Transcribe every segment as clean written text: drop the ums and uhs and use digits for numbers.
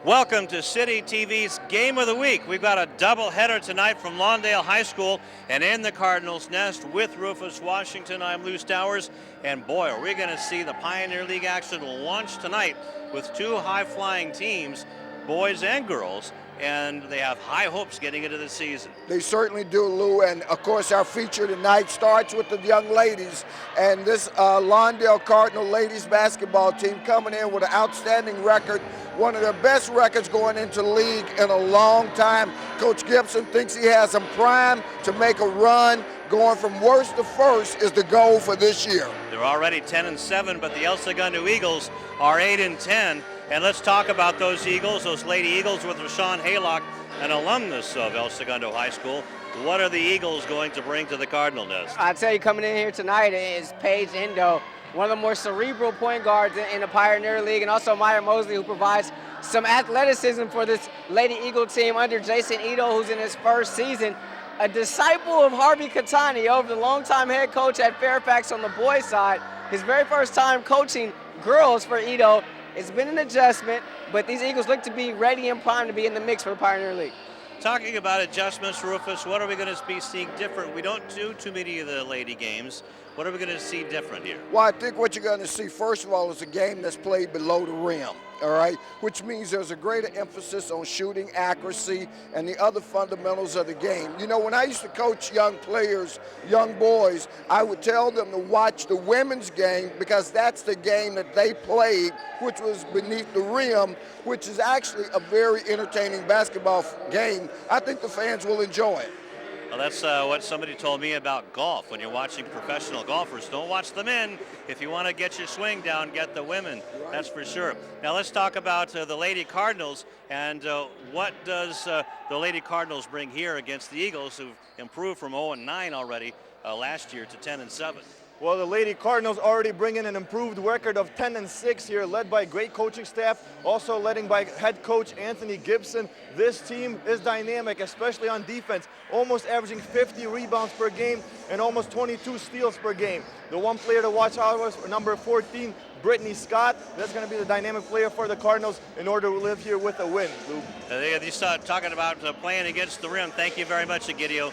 Welcome to City TV's Game of the Week. We've got a doubleheader tonight from Lawndale High School and in the Cardinals' nest with Rufus Washington. I'm Lou Stowers, and boy, are we going to see the Pioneer League action launch tonight with two high-flying teams, boys and girls, and they have high hopes getting into the season. They certainly do, Lou, and of course our feature tonight starts with the young ladies, and this Lawndale Cardinal ladies basketball team coming in with an outstanding record, one of their best records going into the league in a long time. Coach Gibson thinks he has them primed to make a run. Going from worst to first is the goal for this year. They're already 10-7, but the El Segundo Eagles are 8-10. And let's talk about those Eagles, those Lady Eagles with Rashawn Haylock, an alumnus of El Segundo High School. What are the Eagles going to bring to the Cardinal nest? I tell you, coming in here tonight is Paige Endo, one of the more cerebral point guards in the Pioneer League, and also Maya Mosley, who provides some athleticism for this Lady Eagle team under Jason Ito, who's in his first season. A disciple of Harvey Katani, over the longtime head coach at Fairfax on the boys' side. His very first time coaching girls for Ito. It's been an adjustment, but these Eagles look to be ready and primed to be in the mix for the Pioneer League. Talking about adjustments, Rufus, what are we going to be seeing different? We don't do too many of the lady games. What are we going to see different here? Well, I think what you're going to see, first of all, is a game that's played below the rim, all right? Which means there's a greater emphasis on shooting accuracy and the other fundamentals of the game. You know, when I used to coach young players, young boys, I would tell them to watch the women's game because that's the game that they played, which was beneath the rim, which is actually a very entertaining basketball game. I think the fans will enjoy it. Well, that's what somebody told me about golf. When you're watching professional golfers, don't watch the men. If you want to get your swing down, get the women. That's for sure. Now let's talk about the Lady Cardinals, and what does the Lady Cardinals bring here against the Eagles, who've improved from 0-9 already last year to 10-7? Well, the Lady Cardinals already bring in an improved record of 10-6 here, led by great coaching staff, also led by head coach Anthony Gibson. This team is dynamic, especially on defense, almost averaging 50 rebounds per game and almost 22 steals per game. The one player to watch out was number 14, Brittany Scott. That's going to be the dynamic player for the Cardinals in order to live here with a win, Lou. You start talking about playing against the rim. Thank you very much, Egidio.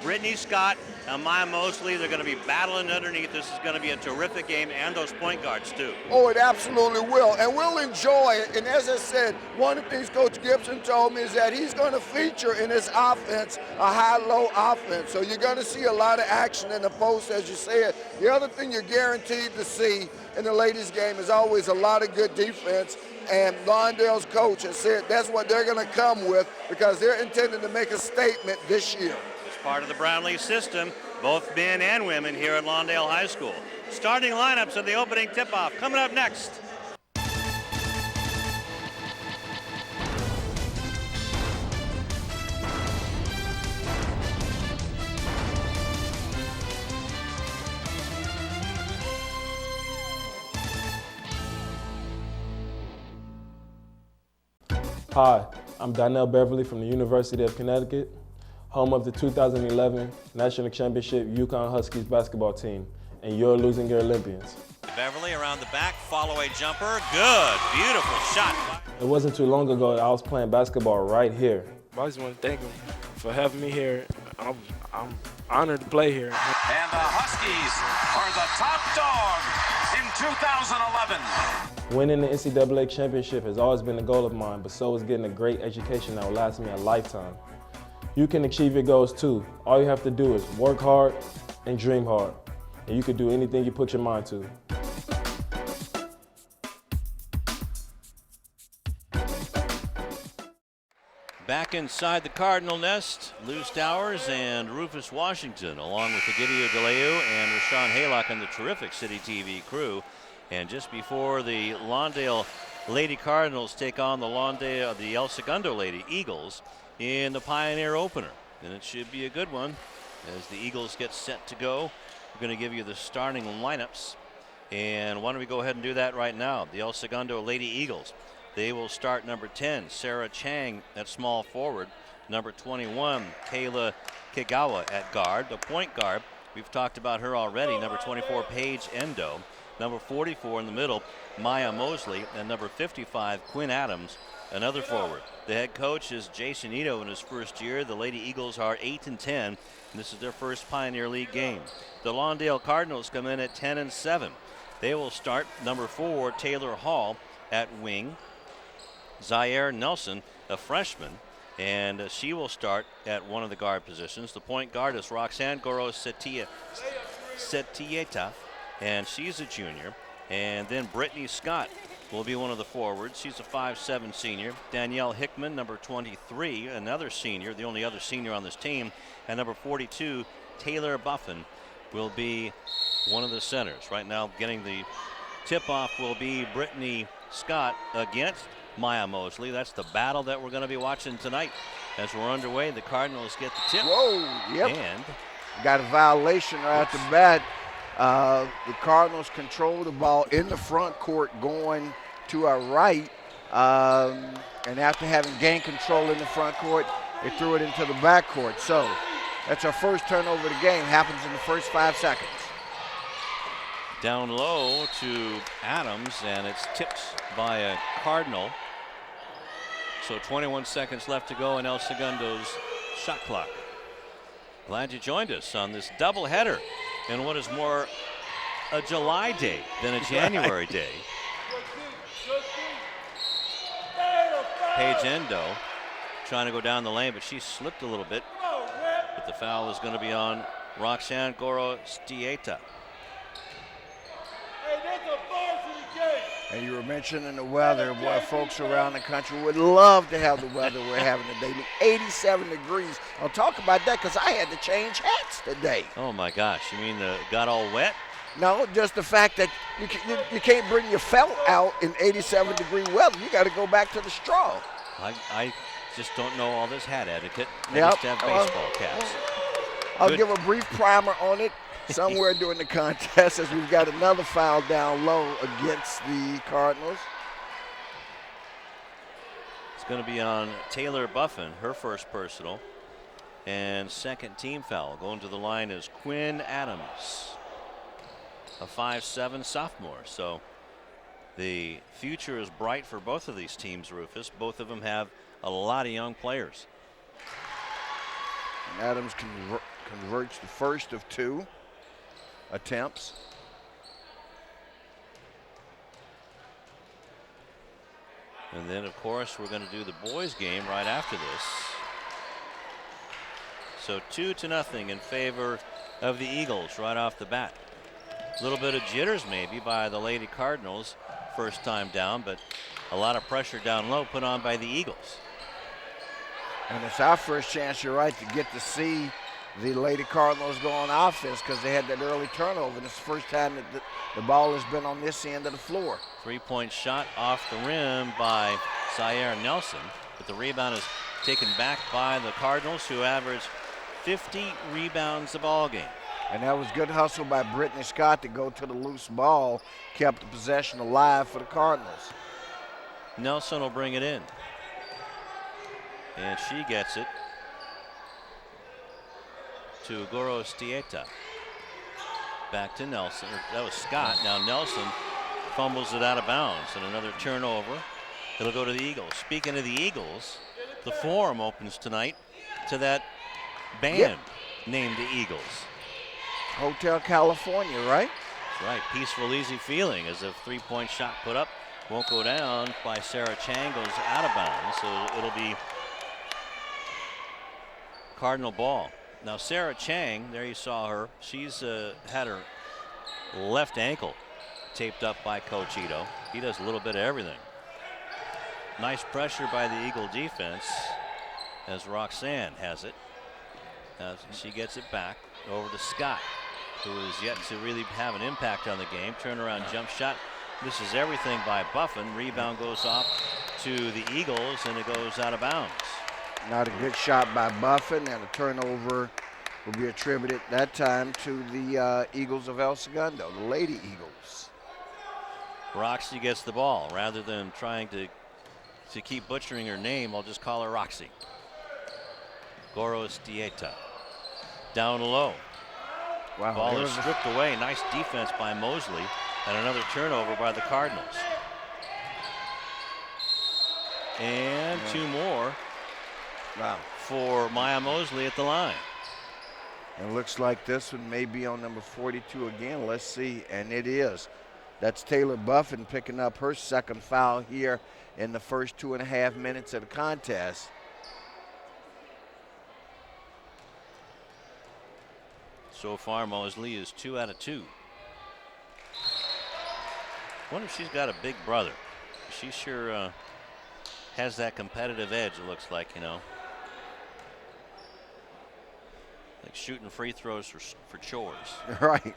Brittany Scott and Maya Mosley, they're going to be battling underneath. This is going to be a terrific game, and those point guards too. Oh, it absolutely will, and we'll enjoy it. And as I said, one of the things Coach Gibson told me is that he's going to feature in his offense a high-low offense. So you're going to see a lot of action in the post, as you said. The other thing you're guaranteed to see in the ladies' game is always a lot of good defense. And Lawndale's coach has said that's what they're going to come with because they're intending to make a statement this year. Part of the Brownlee system, both men and women here at Lawndale High School. Starting lineups of the opening tip-off coming up next. Hi, I'm Donnell Beverly from the University of Connecticut, home of the 2011 National Championship Yukon Huskies basketball team, and you're losing your Olympians. Beverly around the back, follow-away jumper, good, beautiful shot. It wasn't too long ago that I was playing basketball right here. I just want to thank him for having me here. I'm honored to play here. And the Huskies are the top dog in 2011. Winning the NCAA championship has always been a goal of mine, but so is getting a great education that will last me a lifetime. You can achieve your goals too. All you have to do is work hard and dream hard, and you can do anything you put your mind to. Back inside the Cardinal nest, Lou Stowers and Rufus Washington, along with Egidio DeLeu and Rashawn Haylock and the terrific City TV crew. And just before the Lawndale Lady Cardinals take on the El Segundo Lady Eagles in the Pioneer opener. And it should be a good one as the Eagles get set to go. We're going to give you the starting lineups. And why don't we go ahead and do that right now? The El Segundo Lady Eagles. They will start number 10, Sarah Chang at small forward. Number 21, Kayla Kigawa at guard. The point guard, we've talked about her already. Number 24, Paige Endo. Number 44 in the middle, Maya Mosley, and number 55, Quinn Adams, another forward. The head coach is Jason Ito in his first year. The Lady Eagles are 8-10, and this is their first Pioneer League game. The Lawndale Cardinals come in at 10-7. They will start number 4, Taylor Hall, at wing. Zaire Nelson, a freshman, and she will start at one of the guard positions. The point guard is Roxanne Goro Setieta, and she's a junior. And then Brittany Scott will be one of the forwards. She's a 5'7" senior. Danielle Hickman, number 23, another senior, the only other senior on this team. And number 42, Taylor Buffin, will be one of the centers. Right now, getting the tip-off will be Brittany Scott against Maya Mosley. That's the battle that we're going to be watching tonight. As we're underway, the Cardinals get the tip. Whoa, yep. And got a violation right off the bat. The Cardinals control the ball in the front court going to our right. And after having gained control in the front court, they threw it into the back court. So that's our first turnover of the game. Happens in the first 5 seconds. Down low to Adams, and it's tipped by a Cardinal. So 21 seconds left to go in El Segundo's shot clock. Glad you joined us on this doubleheader in what is more a July day than a January day. Paige Endo trying to go down the lane, but she slipped a little bit. But the foul is going to be on Roxanne Goro Stieta. And you were mentioning the weather. Boy, folks around the country would love to have the weather we're having today. 87 degrees. I'll talk about that because I had to change hats today. Oh my gosh, you mean got all wet? No, just the fact that you can't bring your felt out in 87-degree weather. You got to go back to the straw. I just don't know all this hat etiquette. I Yep. just have baseball caps. I'll Good. give a brief primer on it somewhere during the contest as we've got another foul down low against the Cardinals. It's going to be on Taylor Buffin, her first personal. And second team foul. Going to the line is Quinn Adams, a 5'7" sophomore. So the future is bright for both of these teams, Rufus. Both of them have a lot of young players. And Adams converts the first of 2 attempts. And then, of course, we're going to do the boys' game right after this. So 2-0 in favor of the Eagles right off the bat. A little bit of jitters maybe by the Lady Cardinals first time down, but a lot of pressure down low put on by the Eagles. And it's our first chance, you're right, to get to see the Lady Cardinals go on offense because they had that early turnover. And it's the first time that the ball has been on this end of the floor. 3-point shot off the rim by Zaire Nelson, but the rebound is taken back by the Cardinals, who averaged 50 rebounds a ball game. And that was good hustle by Brittany Scott to go to the loose ball, kept the possession alive for the Cardinals. Nelson will bring it in. And she gets it to Goro Stieta. Back to Nelson. That was Scott. Now Nelson fumbles it out of bounds, and another turnover. It'll go to the Eagles. Speaking of the Eagles, the Forum opens tonight to that band named the Eagles. Hotel California, right? That's right. Peaceful, easy feeling, as if 3-point shot put up won't go down by Sarah Chang, goes out of bounds. So it'll be Cardinal ball. Now Sarah Chang, there you saw her. She's had her left ankle taped up by Coach Ito. He does a little bit of everything. Nice pressure by the Eagle defense as Roxanne has it. As she gets it back over to Scott, who is yet to really have an impact on the game. Turnaround jump shot. This is everything by Buffin. Rebound goes off to the Eagles, and it goes out of bounds. Not a good shot by Buffin, and a turnover will be attributed that time to the Eagles of El Segundo, the Lady Eagles. Roxy gets the ball. Rather than trying to keep butchering her name, I'll just call her Roxy. Goro Stieta. Down low. Wow, Ball is stripped away. Nice defense by Mosley, and another turnover by the Cardinals. And 2 more Wow. for Maya Mosley at the line. And looks like this one may be on number 42 again. Let's see, and it is. That's Taylor Buffin picking up her second foul here in the first 2.5 minutes of the contest. So far, Mosley is 2 out of 2. Wonder if she's got a big brother. She sure has that competitive edge, it looks like, you know. Like shooting free throws for chores. Right.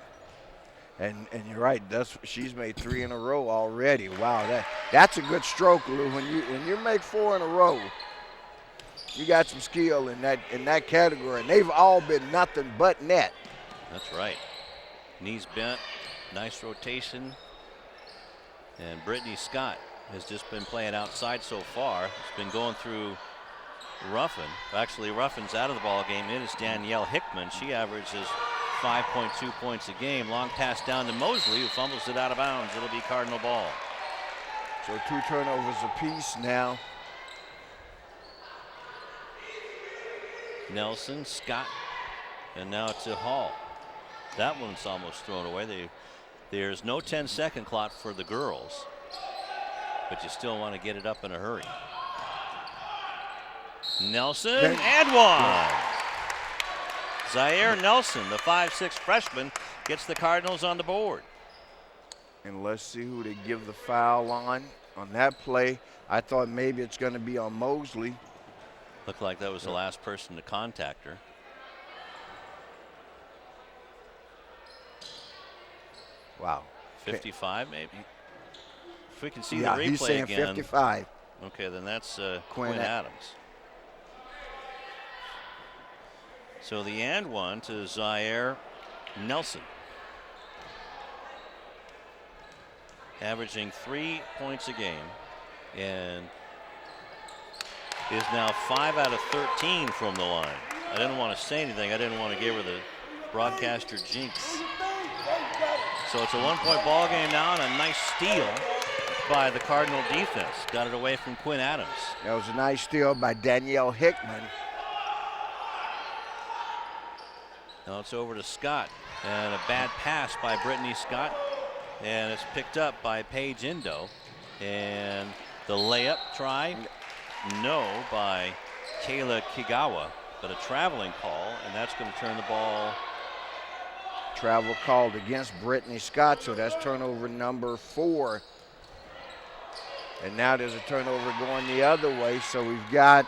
And you're right. She's made 3 in a row already. Wow, that's a good stroke, Lou. When you make 4 in a row, you got some skill in that category, and they've all been nothing but net. That's right. Knees bent, nice rotation. And Brittany Scott has just been playing outside so far. It's been going through Ruffin. Actually, Ruffin's out of the ball game. It is Danielle Hickman. She averages 5.2 points a game. Long pass down to Mosley, who fumbles it out of bounds. It'll be Cardinal ball. So 2 turnovers apiece now. Nelson, Scott, and now to Hall. That one's almost thrown away. There's no 10-second clock for the girls, but you still want to get it up in a hurry. Nelson and one. Zaire Nelson, the 5'6" freshman, gets the Cardinals on the board. And let's see who they give the foul on that play. I thought maybe it's going to be on Mosley. Looked like that was the last person to contact her. Wow. 55 maybe. If we can see yeah, the replay he's saying again. 55. Okay, then that's Quinn Adams. So the and one to Zaire Nelson. Averaging 3 points a game and is now 5 out of 13 from the line. I didn't want to say anything. I didn't want to give her the broadcaster jinx. So it's a 1-point ball game now and a nice steal by the Cardinal defense. Got it away from Quinn Adams. That was a nice steal by Danielle Hickman. Now it's over to Scott and a bad pass by Brittany Scott, and it's picked up by Paige Indo, and the layup try no by Kayla Kigawa, but a traveling call, and that's going to turn the ball. Travel called against Brittany Scott, so that's turnover number 4. And now there's a turnover going the other way, so we've got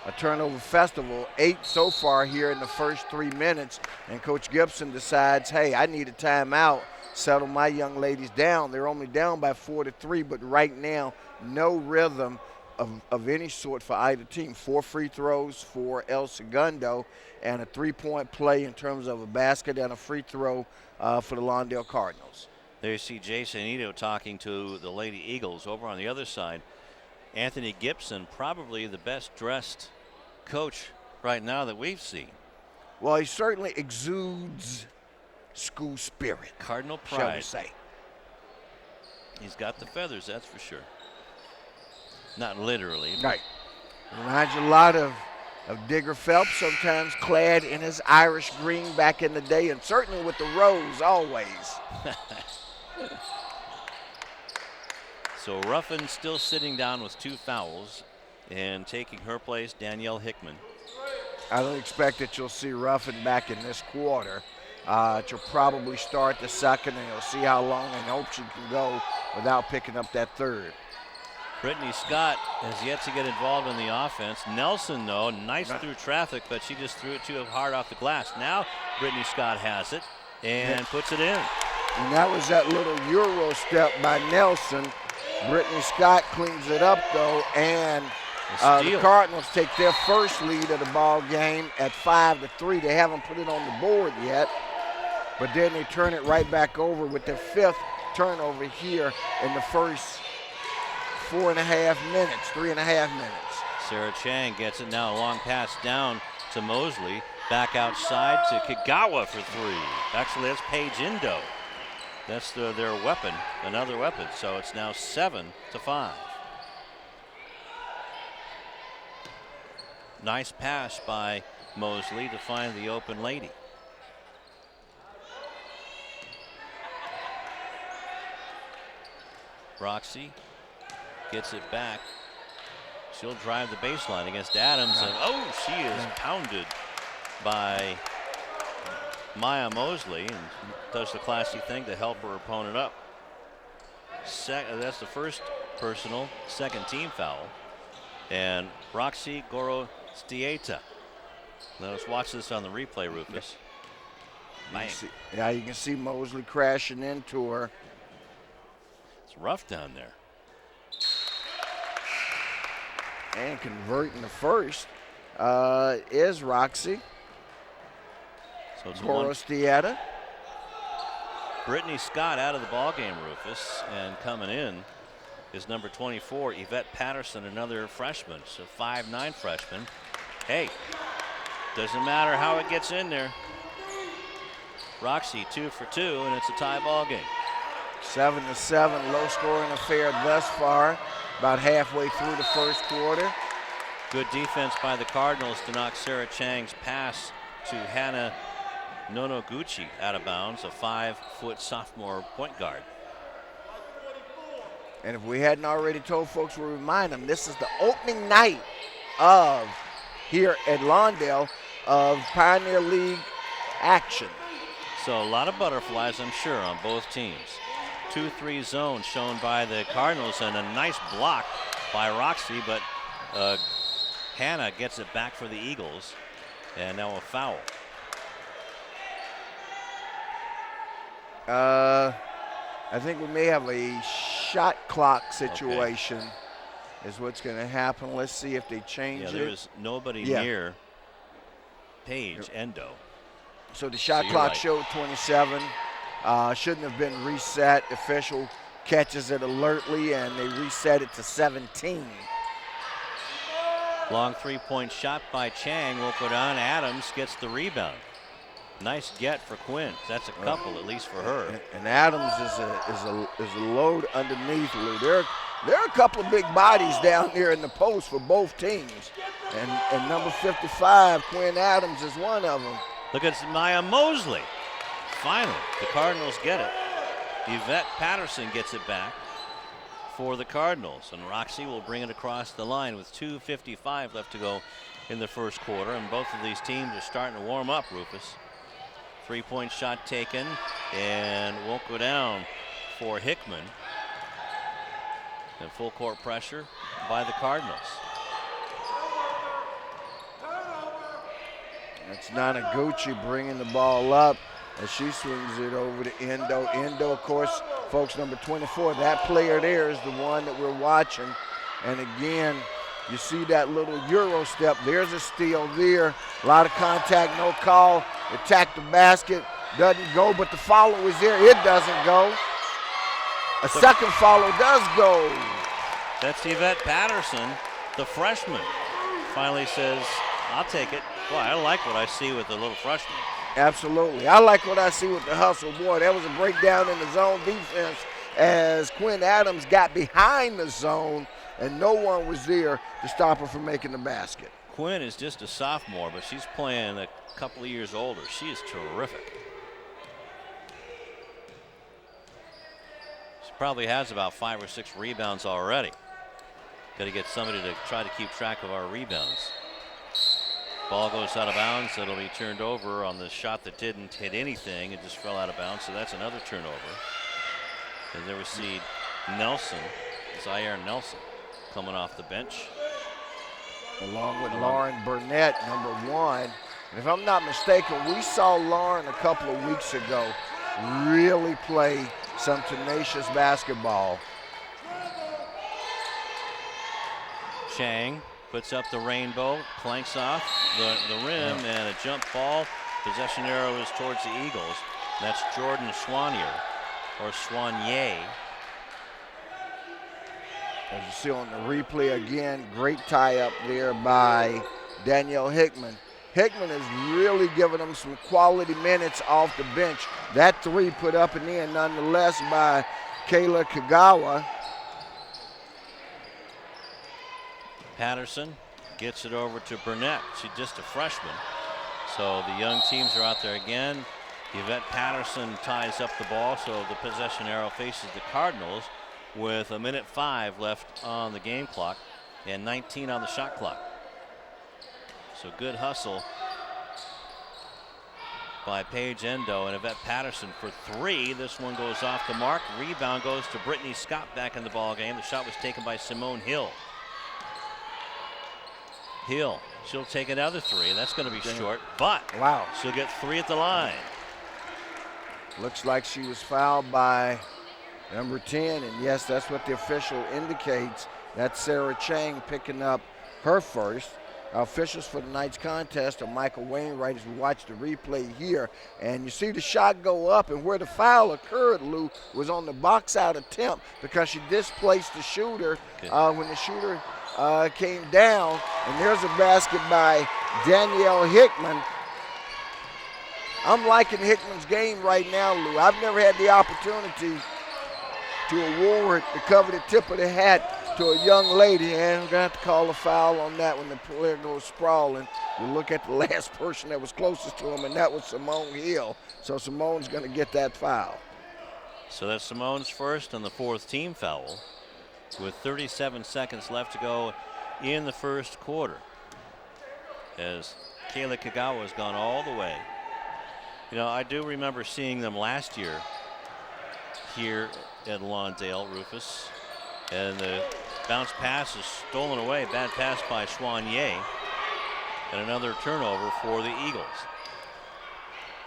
a turnover festival, 8 so far here in the first 3 minutes, and Coach Gibson decides, hey, I need a timeout, settle my young ladies down. They're only down by 4-3, but right now, no rhythm of any sort for either team. 4 free throws for El Segundo and a 3-point play in terms of a basket and a free throw for the Lawndale Cardinals. There you see Jason Ito talking to the Lady Eagles. Over on the other side, Anthony Gibson, probably the best dressed coach right now that we've seen. Well, he certainly exudes school spirit. Cardinal pride. Shall we say. He's got the feathers, that's for sure. Not literally. Right. Reminds you a lot of Digger Phelps, sometimes clad in his Irish green back in the day, and certainly with the rose always. So Ruffin still sitting down with 2 fouls, and taking her place, Danielle Hickman. I don't expect that you'll see Ruffin back in this quarter. She'll probably start the second, and you'll see how long and hope she can go without picking up that third. Brittany Scott has yet to get involved in the offense. Nelson, though, nice through traffic, but she just threw it too hard off the glass. Now Brittany Scott has it and puts it in. And that was that little Euro step by Nelson. Brittany Scott cleans it up, though, and the Cardinals take their first lead of the ball game at 5-3. They haven't put it on the board yet, but then they turn it right back over with their 5th turnover here in the first 3.5 minutes. Sarah Chang gets it now. A long pass down to Mosley. Back outside to Kigawa for 3. Actually, that's Paige Indo. That's their weapon, another weapon. So it's now 7-5. Nice pass by Mosley to find the open lady. Roxy gets it back. She'll drive the baseline against Adams, and oh, she is pounded by Maya Mosley and does the classy thing to help her opponent up. That's the first personal, second team foul. And Roxy Gorostieta. Let's watch this on the replay, Rufus. You can see Mosley crashing into her. It's rough down there. And converting the first is Roxy So it's Gorostieta. Brittany Scott out of the ballgame, Rufus, and coming in is number 24, Yvette Patterson, another freshman, so 5'9" freshman. Hey, doesn't matter how it gets in there. Roxy 2 for 2, and it's a tie ball game. 7-7, low scoring affair thus far, about halfway through the first quarter. Good defense by the Cardinals to knock Sarah Chang's pass to Hannah Nonoguchi out of bounds, a 5-foot sophomore point guard. And if we hadn't already told folks, we'll remind them, this is the opening night of here at Lawndale of Pioneer League action. So a lot of butterflies, I'm sure, on both teams. 2-3 zone shown by the Cardinals, and a nice block by Roxy, but Hannah gets it back for the Eagles, and now a foul. I think we may have a shot clock situation is what's going to happen. Let's see if they change it. There was nobody near Paige Endo. So the shot clock showed 27. Shouldn't have been reset. The official catches it alertly, and they reset it to 17. Long three-point shot by Chang won't go down. Adams gets the rebound. Nice get for Quinn. That's a couple, at least for her. And Adams is a load underneath Lou. There are a couple of big bodies down there in the post for both teams. And number 55, Quinn Adams, is one of them. Look at Maya Mosley. Finally, the Cardinals get it. Yvette Patterson gets it back for the Cardinals. And Roxy will bring it across the line with 2:55 left to go in the first quarter. And both of these teams are starting to warm up, Rufus. Three-point shot taken and won't go down for Hickman. And full court pressure by the Cardinals. That's Nonoguchi bringing the ball up as she swings it over to Endo. Endo, of course, folks, number 24. That player there is the one that we're watching. And again, you see that little Euro step. There's a steal there. A lot of contact, no call. Attack the basket. Doesn't go, but the follow is there. It doesn't go. A second follow does go. That's Yvette Patterson, the freshman. Finally says, I'll take it. Boy, I like what I see with the little freshman. Absolutely. I like what I see with the hustle. Boy, that was a breakdown in the zone defense as Quinn Adams got behind the zone and no one was there to stop her from making the basket. Quinn is just a sophomore, but she's playing a couple of years older. She is terrific. She probably has about 5 or 6 rebounds already. Got to get somebody to try to keep track of our rebounds. Ball goes out of bounds. It'll be turned over on the shot that didn't hit anything. It just fell out of bounds, so that's another turnover. And there we see Nelson, Zaire Nelson, coming off the bench. Along with Lauren Burnett, number 1. And if I'm not mistaken, we saw Lauren a couple of weeks ago really play some tenacious basketball. Chang puts up the rainbow, clanks off the rim, and a jump ball. Possession arrow is towards the Eagles. That's Jordan Swanier, or Swanier. As you see on the replay again, great tie up there by Danielle Hickman. Hickman is really giving them some quality minutes off the bench. That 3 put up and in nonetheless by Kayla Kagawa. Patterson gets it over to Burnett. She's just a freshman. So the young teams are out there again. Yvette Patterson ties up the ball, so the possession arrow faces the Cardinals with 1:05 left on the game clock and 19 on the shot clock. So good hustle by Paige Endo and Yvette Patterson for 3. This one goes off the mark. Rebound goes to Brittany Scott back in the ball game. The shot was taken by Simone Hill. Hill, she'll take another 3. That's going to be short, but wow, she'll get 3 at the line. Looks like she was fouled by number 10, and yes, that's what the official indicates. That's Sarah Chang picking up her first. Officials for tonight's contest are Michael Wainwright as we watch the replay here. And you see the shot go up, and where the foul occurred, Lou, was on the box out attempt because she displaced the shooter when the shooter came down. And there's a basket by Danielle Hickman. I'm liking Hickman's game right now, Lou. I've never had the opportunity to award the coveted tip of the hat to a young lady, and we're going to have to call a foul on that when the player goes sprawling. You look at the last person that was closest to him, and that was Simone Hill. So Simone's going to get that foul. So that's Simone's first and the 4th team foul with 37 seconds left to go in the first quarter as Kayla Kagawa has gone all the way. You know, I do remember seeing them last year here at Lawndale, Rufus, and the bounce pass is stolen away. Bad pass by Soigné, and another turnover for the Eagles.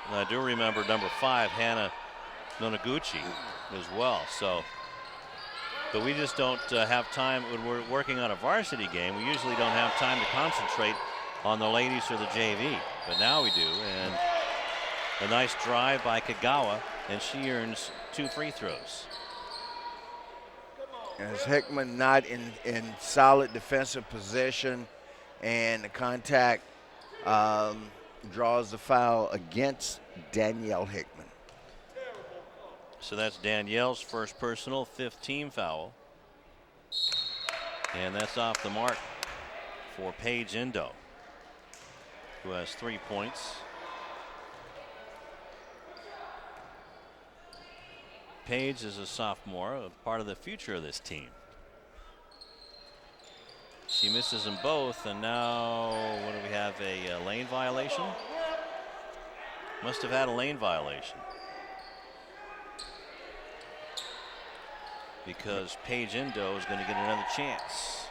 And I do remember number 5, Hannah Nonaguchi, as well. So, but we just don't have time when we're working on a varsity game. We usually don't have time to concentrate on the ladies or the JV, but now we do. And a nice drive by Kagawa, and she earns 2 free throws. As Hickman not in solid defensive position, and the contact draws the foul against Danielle Hickman. So that's Danielle's first personal, 5th team foul. And that's off the mark for Paige Endo, who has 3 points. Paige is a sophomore, a part of the future of this team. She misses them both, and now what do we have, a lane violation? Must have had a lane violation, because Paige Endo is going to get another chance.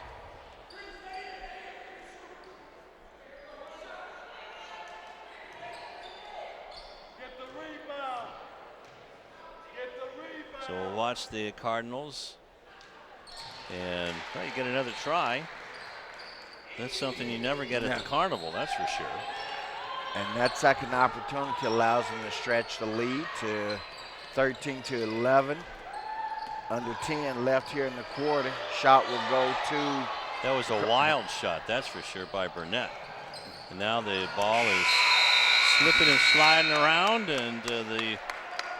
So we'll watch the Cardinals and try to get another try. That's something you never get at the Carnival, that's for sure. And that second opportunity allows them to stretch the lead to 13-11. Under 10 left here in the quarter. Shot will go to. That was a wild shot, that's for sure, by Burnett. And now the ball is slipping and sliding around, and the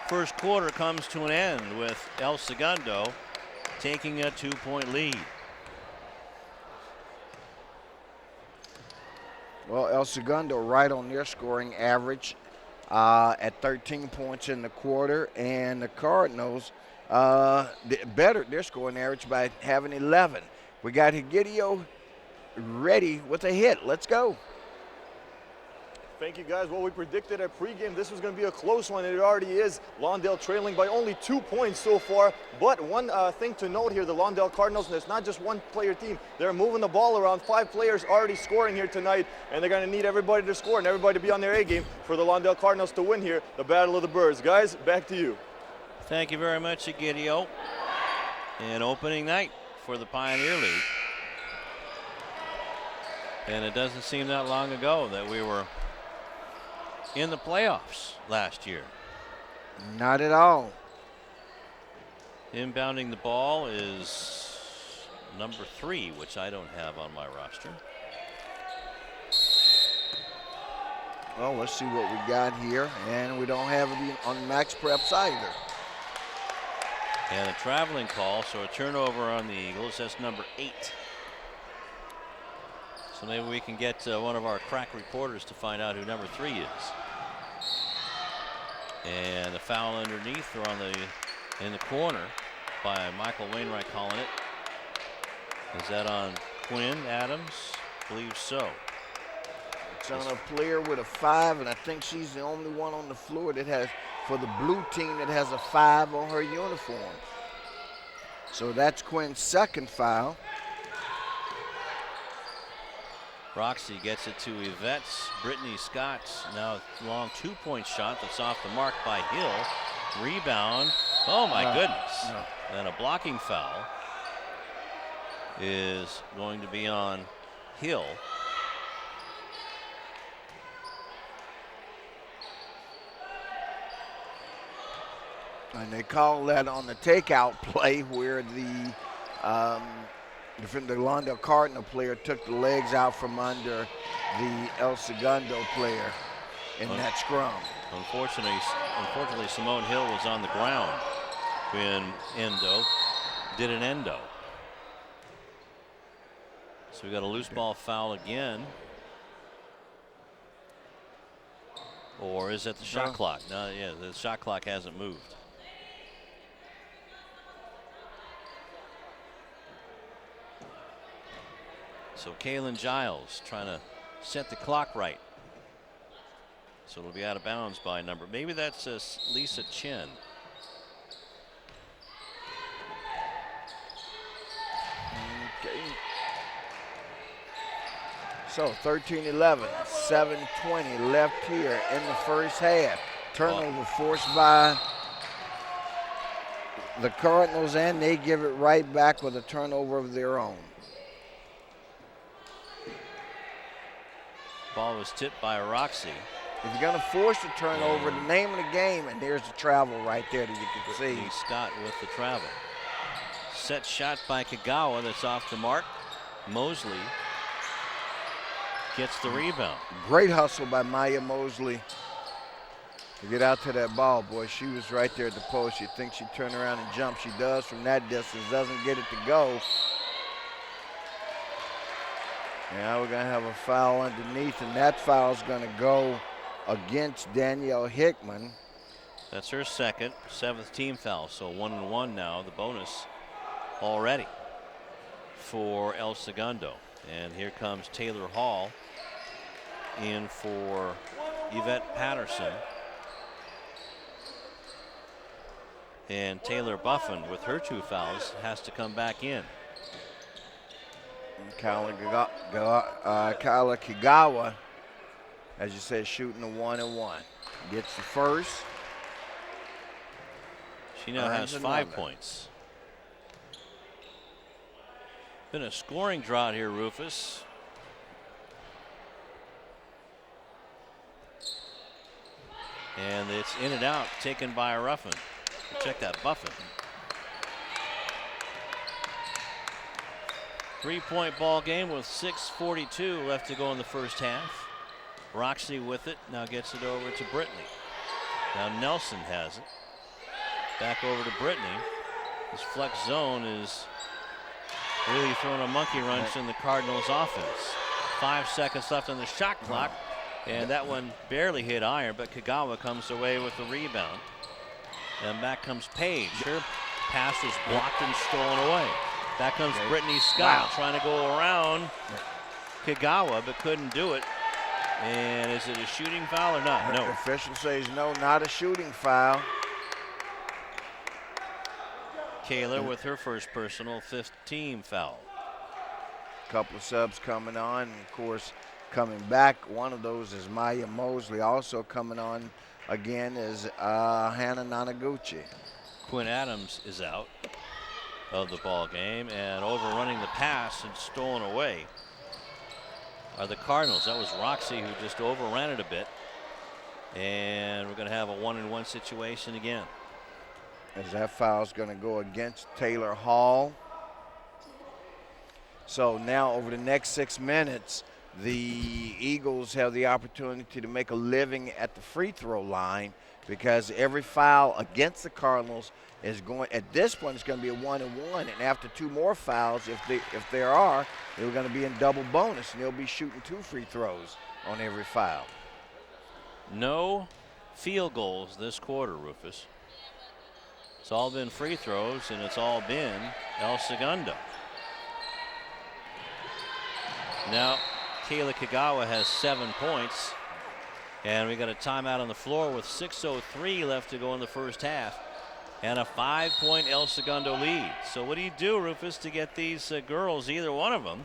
first quarter comes to an end with El Segundo taking a 2-point lead. Well, El Segundo right on their scoring average at 13 points in the quarter, and the Cardinals bettered their scoring average by having 11. We got Higideo ready with a hit. Let's go. Thank you, guys. Well, we predicted at pregame this was going to be a close one, and it already is. Lawndale trailing by only 2 points so far. But one thing to note here, the Lawndale Cardinals, and it's not just one-player team. They're moving the ball around. 5 players already scoring here tonight, and they're going to need everybody to score and everybody to be on their A-game for the Lawndale Cardinals to win here, the Battle of the Birds. Guys, back to you. Thank you very much, Egidio. And opening night for the Pioneer League. And it doesn't seem that long ago that we were in the playoffs last year. Not at all. Inbounding the ball is number 3, which I don't have on my roster. Well, let's see what we got here. And we don't have it on Max Preps either. And a traveling call, so a turnover on the Eagles. That's number 8. So maybe we can get one of our crack reporters to find out who number 3 is. And the foul underneath or in the corner by Michael Wainwright calling it. Is that on Quinn Adams? I believe so. It's on a player with a 5, and I think she's the only one on the floor that has, for the blue team, that has a 5 on her uniform. So that's Quinn's second foul. Roxy gets it to Yvette's. Brittany Scott's now long 2-point shot that's off the mark by Hill. Rebound. Oh my goodness. No. And a blocking foul is going to be on Hill. And they call that on the takeout play where the Lawndale Cardinal player took the legs out from under the El Segundo player in that scrum. Unfortunately, Simone Hill was on the ground when Endo did an endo. So we got a loose ball foul again. Or is that the shot clock? No, yeah, the shot clock hasn't moved. So Kaylin Giles trying to set the clock right. So it'll be out of bounds by number. Maybe that's Lisa Chen. Okay. So 13-11, 7:20 left here in the first half. Turnover forced by the Cardinals, and they give it right back with a turnover of their own. Ball was tipped by Roxy. If you're going to force a turnover, the name of the game, and there's the travel right there that you can see. Brittany Scott with the travel. Set shot by Kagawa that's off the mark. Mosley gets the rebound. Great hustle by Maya Mosley to get out to that ball, boy. She was right there at the post. You'd think she'd turn around and jump. She does from that distance, doesn't get it to go. Now we're going to have a foul underneath, and that foul is going to go against Danielle Hickman. That's her second, 7th team foul. So 1-1 now, the bonus already for El Segundo. And here comes Taylor Hall in for Yvette Patterson. And Taylor Buffin with her 2 fouls has to come back in. Kyla Kagawa, as you said, shooting a 1-1. Gets the first. She now has 5 points. Been a scoring drought here, Rufus. And it's in and out, taken by a Ruffin. Check that Buffin. 3-point ball game with 6:42 left to go in the first half. Roxy with it, now gets it over to Brittany. Now Nelson has it. Back over to Brittany. This flex zone is really throwing a monkey wrench in the Cardinals offense. 5 seconds left on the shot clock, and that one barely hit iron, but Kagawa comes away with the rebound. And back comes Paige. Her pass was blocked and stolen away. Back comes Brittany Scott trying to go around Kagawa, but couldn't do it. And is it a shooting foul or not? No. The official says no, not a shooting foul. Kayla with her first personal 5th team foul. Couple of subs coming on, and of course, coming back. One of those is Maya Mosley. Also coming on again is Hannah Nanaguchi. Quinn Adams is out of the ball game, and overrunning the pass and stolen away are the Cardinals. That was Roxy who just overran it a bit, and we're going to have a 1-1 situation again. As that foul is going to go against Taylor Hall. So now over the next 6 minutes, the Eagles have the opportunity to make a living at the free throw line because every foul against the Cardinals is going, at this point, it's going to be a 1-and-1, and after 2 more fouls, if there are, they're going to be in double bonus, and they'll be shooting 2 free throws on every foul. No field goals this quarter, Rufus. It's all been free throws, and it's all been El Segundo. Now, Kayla Kagawa has 7 points, and we got a timeout on the floor with 6:03 left to go in the first half, and a 5-point El Segundo lead. So what do you do, Rufus, to get these girls, either one of them,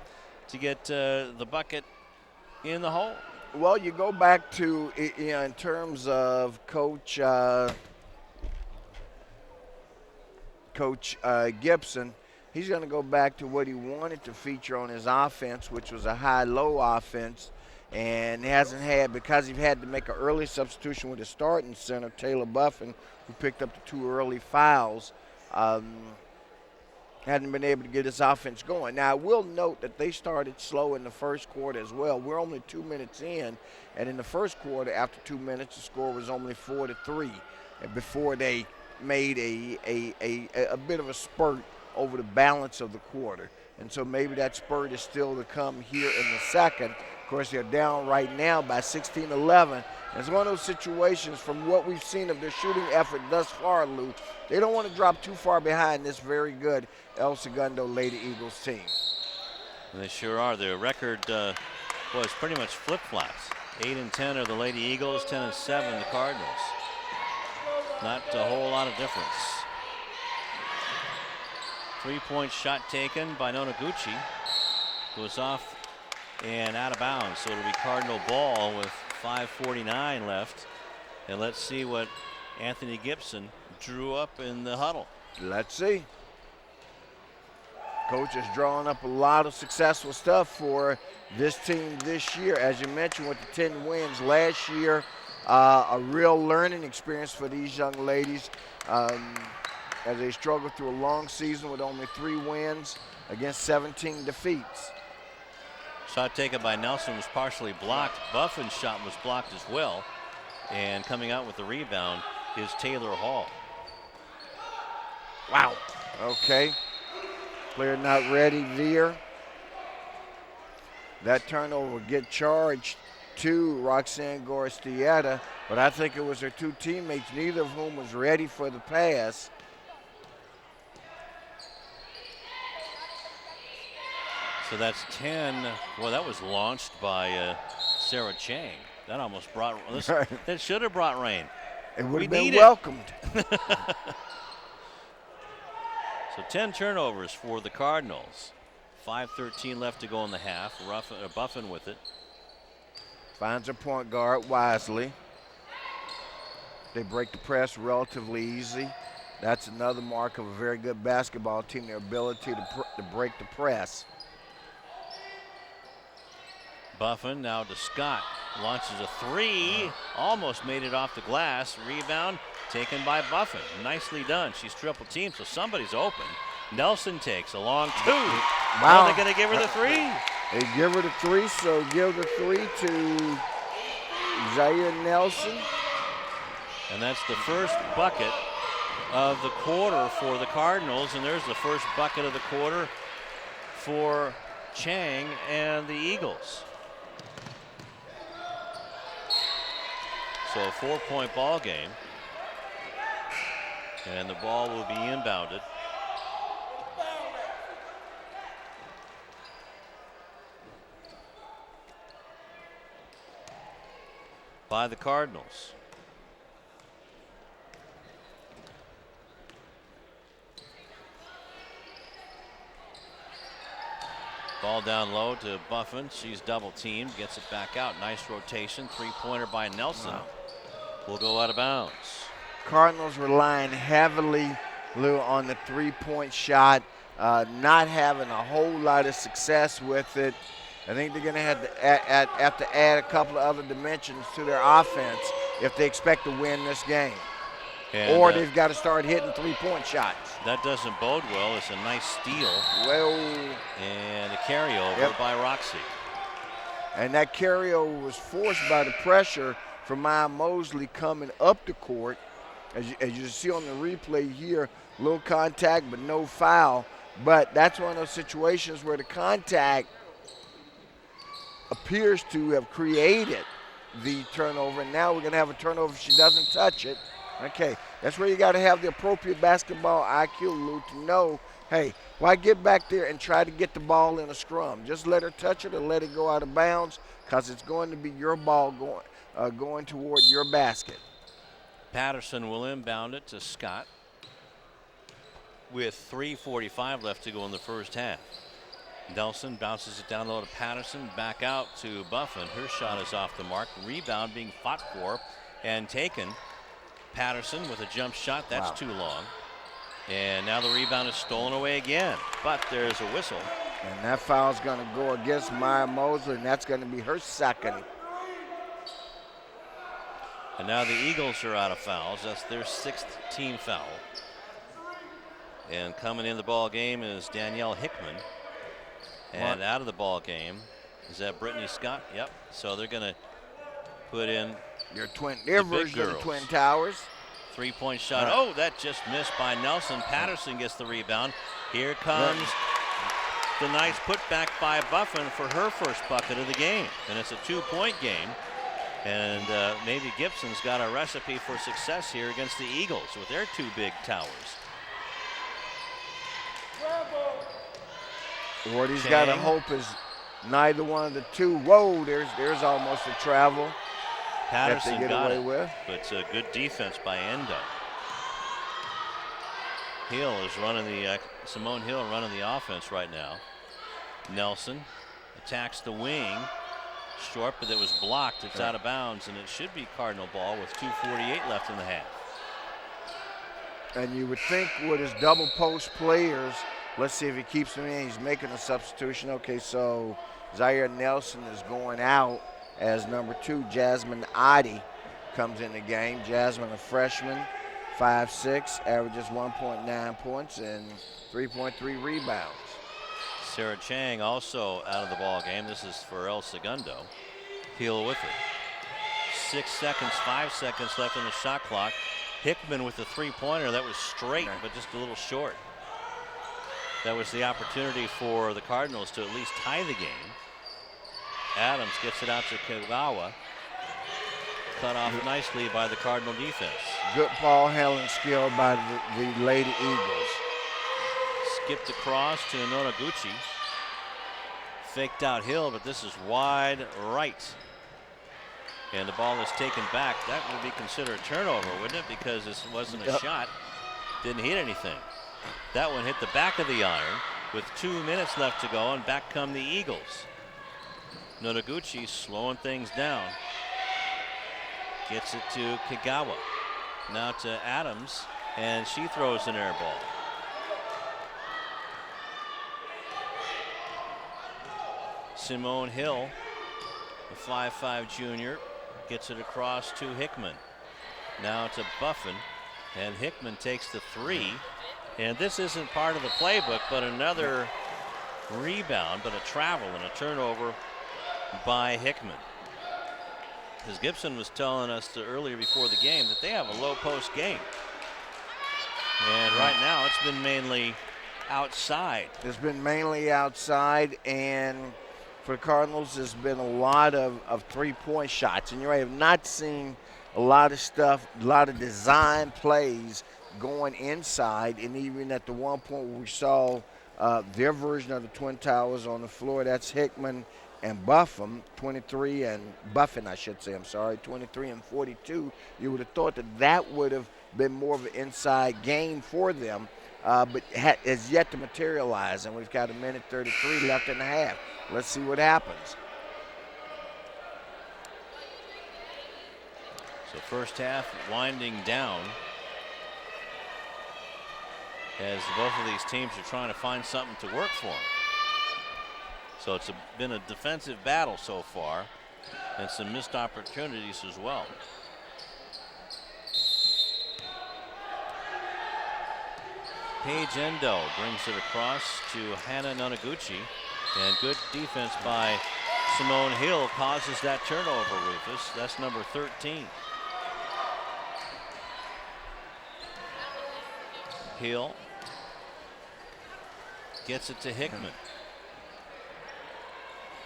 to get the bucket in the hole? Well, you go back to, in terms of Coach Gibson, he's going to go back to what he wanted to feature on his offense, which was a high-low offense, and hasn't had, because he had to make an early substitution with his starting center, Taylor Buffin, who picked up the 2 early fouls, hadn't been able to get his offense going. Now, I will note that they started slow in the first quarter as well. We're only 2 minutes in, and in the first quarter, after 2 minutes, the score was only 4-3, and before they made a bit of a spurt over the balance of the quarter. And so maybe that spurt is still to come here in the second. Of course, they're down right now by 16-11. It's one of those situations, from what we've seen of their shooting effort thus far, Lou, they don't want to drop too far behind this very good El Segundo Lady Eagles team. They sure are. Their record was pretty much flip-flops. 8-10 are the Lady Eagles, 10-7 the Cardinals. Not a whole lot of difference. 3-point shot taken by Nonaguchi. Goes off and out of bounds. So it'll be Cardinal ball with 5:49 left. And let's see what Anthony Gibson drew up in the huddle. Let's see. Coach has drawn up a lot of successful stuff for this team this year. As you mentioned, with the 10 wins last year, a real learning experience for these young ladies as they struggle through a long season with only 3 wins against 17 defeats. Shot taken by Nelson was partially blocked. Buffin's shot was blocked as well. And coming out with the rebound is Taylor Hall. Wow. Okay. Player not ready there. That turnover will get charged to Roxanne Goristieta, but I think it was her 2 teammates, neither of whom was ready for the pass. So that's 10. Well, that was launched by Sarah Chang. That almost brought, that should have brought rain. It would have been welcomed. So 10 turnovers for the Cardinals. 5:13 left to go in the half. Buffin with it. Finds her point guard wisely. They break the press relatively easy. That's another mark of a very good basketball team, their ability to break the press. Buffin now to Scott. Launches a 3. Almost made it off the glass. Rebound taken by Buffin. Nicely done. She's triple teamed, so somebody's open. Nelson takes a long 2. Wow. Are they going to give her the 3? They give her the 3, so give the 3 to Zaire Nelson. And that's the first bucket of the quarter for the Cardinals, and there's the first bucket of the quarter for Chang and the Eagles. So a 4-point ball game, and the ball will be inbounded. By the Cardinals. Ball down low to Buffin. She's double teamed, gets it back out. Nice rotation. 3-pointer by Nelson. Wow. Will go out of bounds. Cardinals relying heavily, Lou, on the 3-point shot, not having a whole lot of success with it. I think they're going to have to add a couple of other dimensions to their offense if they expect to win this game. And, or they've got to start hitting 3-point shots. That doesn't bode well. It's a nice steal. Well, and a carryover by Roxy. And that carryover was forced by the pressure for Maya Mosley coming up the court. As you see on the replay here, little contact but no foul. But that's one of those situations where the contact appears to have created the turnover. And now we're going to have a turnover if she doesn't touch it. Okay, that's where you got to have the appropriate basketball IQ, Lou, to know, hey, why get back there and try to get the ball in a scrum? Just let her touch it or let it go out of bounds, because it's going to be your ball going toward your basket. Patterson will inbound it to Scott with 3:45 left to go in the first half. Nelson bounces it down low to Patterson, back out to Buffin. Her shot is off the mark. Rebound being fought for and taken. Patterson with a jump shot, that's too long. And now the rebound is stolen away again, but there's a whistle. And that foul's going to go against Maya Mosley, and that's going to be her second. And now the Eagles are out of fouls. That's their 6th team foul. And coming in the ball game is Danielle Hickman. And out of the ball game, is that Brittany Scott? Yep. So they're going to put in their version of the Twin Towers. 3-point shot. Oh, that just missed by Nelson. Patterson gets the rebound. Here comes the nice putback by Buffin for her first bucket of the game. And it's a 2-point game. And maybe Gibson's got a recipe for success here against the Eagles with their 2 big towers. What he's got to hope is neither one of the two. Whoa, there's almost a travel. Patterson get got away it, with. but it's a good defense by Endo. Hill is running Simone Hill running the offense right now. Nelson attacks the wing. Short, but it was blocked. It's out of bounds, and it should be Cardinal ball with 2:48 left in the half. And you would think with his double post players, let's see if he keeps them in. He's making a substitution. Okay, so Zaire Nelson is going out as number 2. Jasmine Adi comes in the game. Jasmine, a freshman, 5'6", averages 1.9 points and 3.3 rebounds. Sarah Chang also out of the ball game. This is for El Segundo. Hill with it. 6 seconds, 5 seconds left on the shot clock. Hickman with the 3-pointer. That was straight, but just a little short. That was the opportunity for the Cardinals to at least tie the game. Adams gets it out to Kagawa. Cut off nicely by the Cardinal defense. Good ball handling skill by the Lady Eagles. Skipped across to Nonaguchi. Faked out Hill, but this is wide right. And the ball is taken back. That would be considered a turnover, wouldn't it? Because this wasn't a shot. Didn't hit anything. That one hit the back of the iron with 2 minutes left to go, and back come the Eagles. Nonaguchi slowing things down. Gets it to Kagawa. Now to Adams, and she throws an air ball. Simone Hill, the 5'5" junior, gets it across to Hickman. Now to Buffin, and Hickman takes the 3. And this isn't part of the playbook, but another rebound, but a travel and a turnover by Hickman. Because Gibson was telling us earlier before the game that they have a low post game. And right now it's been mainly outside. It's been mainly outside, and for the Cardinals, there's been a lot of 3-point shots. And I have not seen a lot of stuff, a lot of design plays going inside. And even at the one point where we saw their version of the Twin Towers on the floor, that's Hickman and Buffin, 23 and Buffin, I should say, I'm sorry, 23 and 42. You would have thought that would have been more of an inside game for them, but has yet to materialize. And we've got 1:33 left in the half. Let's see what happens. So first half winding down as both of these teams are trying to find something to work for them. So it's been a defensive battle so far, and some missed opportunities as well. Paige Endo brings it across to Hannah Nonaguchi, and good defense by Simone Hill causes that turnover, Rufus. That's number 13. Hill gets it to Hickman.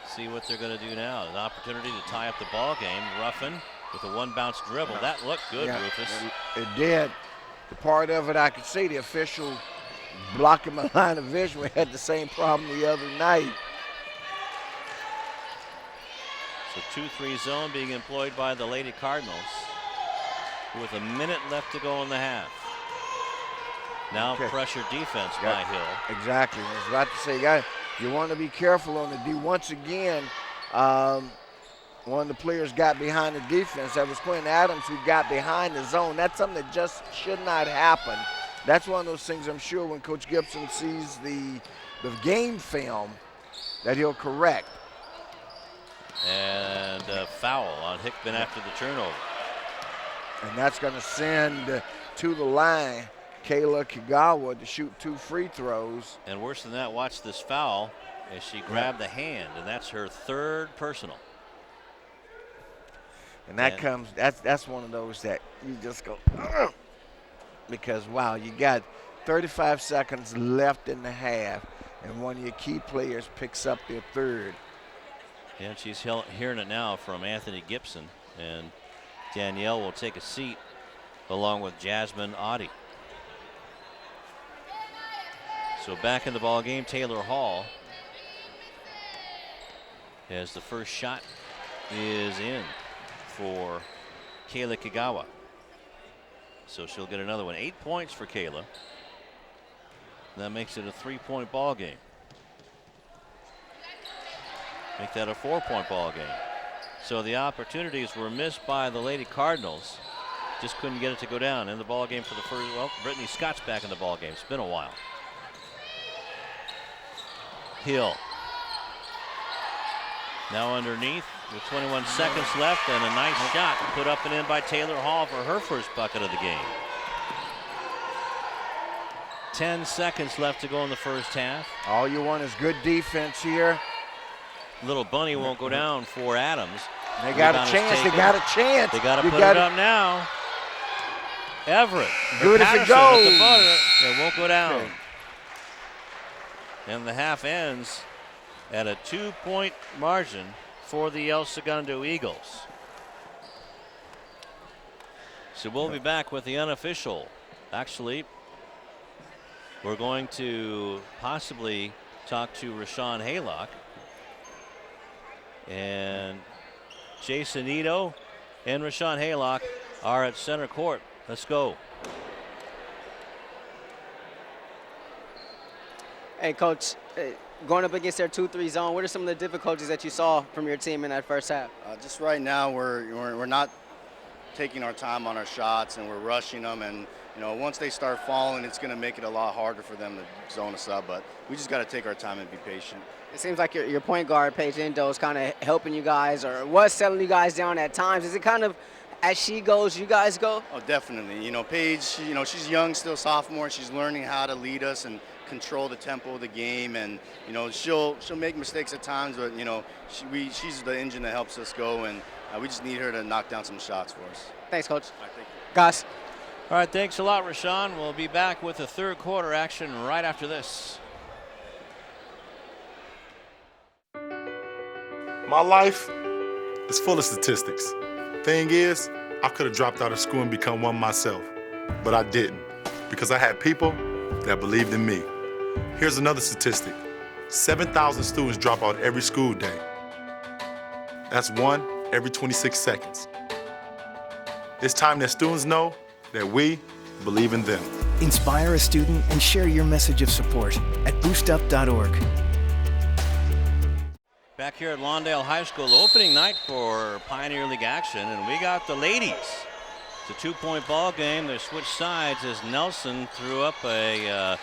See what they're going to do now. An opportunity to tie up the ball game. Ruffin with a one-bounce dribble. That looked good, Rufus. It did. The part of it I could see the official blocking my line of vision. We had the same problem the other night. So 2-3 zone being employed by the Lady Cardinals with a minute left to go in the half. Now pressure defense by Hill. Exactly. I was about to say, you want to be careful on the D. Once again, one of the players got behind the defense. That was Quinn Adams who got behind the zone. That's something that just should not happen. That's one of those things I'm sure when Coach Gibson sees the game film that he'll correct. And a foul on Hickman after the turnover. And that's going to send to the line Kayla Kagawa to shoot 2 free throws. And worse than that, watch this foul as she grabbed the hand, and that's her 3rd personal. And that comes, that's one of those that you just go, ugh, because, wow, you got 35 seconds left in the half, and one of your key players picks up their 3rd. And she's hearing it now from Anthony Gibson, and Danielle will take a seat along with Jasmine Audi. So back in the ball game, Taylor Hall, as the first shot is in for Kayla Kagawa. So she'll get another one. 8 points for Kayla. That makes it a 3-point ball game. Make that a 4-point ball game. So the opportunities were missed by the Lady Cardinals. Just couldn't get it to go down in the ball game for the first. Well, Brittany Scott's back in the ball game. It's been a while. Hill now underneath with 21 seconds left, and a nice shot put up and in by Taylor Hall for her first bucket of the game. 10 seconds left to go in the first half. All you want is good defense here. Little bunny won't go down for Adams. They got a chance. They got a chance. They got to put it up now. Everett. Good if it goes. It won't go down. Okay. And the half ends at a 2-point margin for the El Segundo Eagles. So we'll be back with the unofficial. Actually, we're going to possibly talk to Rashawn Haylock. And Jason Ito and Rashawn Haylock are at center court. Let's go. Hey, Coach, going up against their 2-3 zone, what are some of the difficulties that you saw from your team in that first half? Just right now, we're not taking our time on our shots, and we're rushing them. And once they start falling, it's going to make it a lot harder for them to zone us up. But we just got to take our time and be patient. It seems like your point guard, Paige Endo, is kind of helping you guys, or was settling you guys down at times. Is it kind of as she goes, you guys go? Oh, definitely. Paige, she's young, still sophomore. She's learning how to lead us and control the tempo of the game, and she'll make mistakes at times, but she's the engine that helps us go, and we just need her to knock down some shots for us. Thanks, Coach. All right, thank you. Guys. All right, thanks a lot, Rashawn. We'll be back with the 3rd quarter action right after this. My life is full of statistics. Thing is, I could have dropped out of school and become one myself, but I didn't, because I had people that believed in me. Here's another statistic. 7,000 students drop out every school day. That's 1 every 26 seconds. It's time that students know that we believe in them. Inspire a student and share your message of support at boostup.org. Back here at Lawndale High School, opening night for Pioneer League action, and we got the ladies. It's a 2-point ball game. They switched sides as Nelson threw up a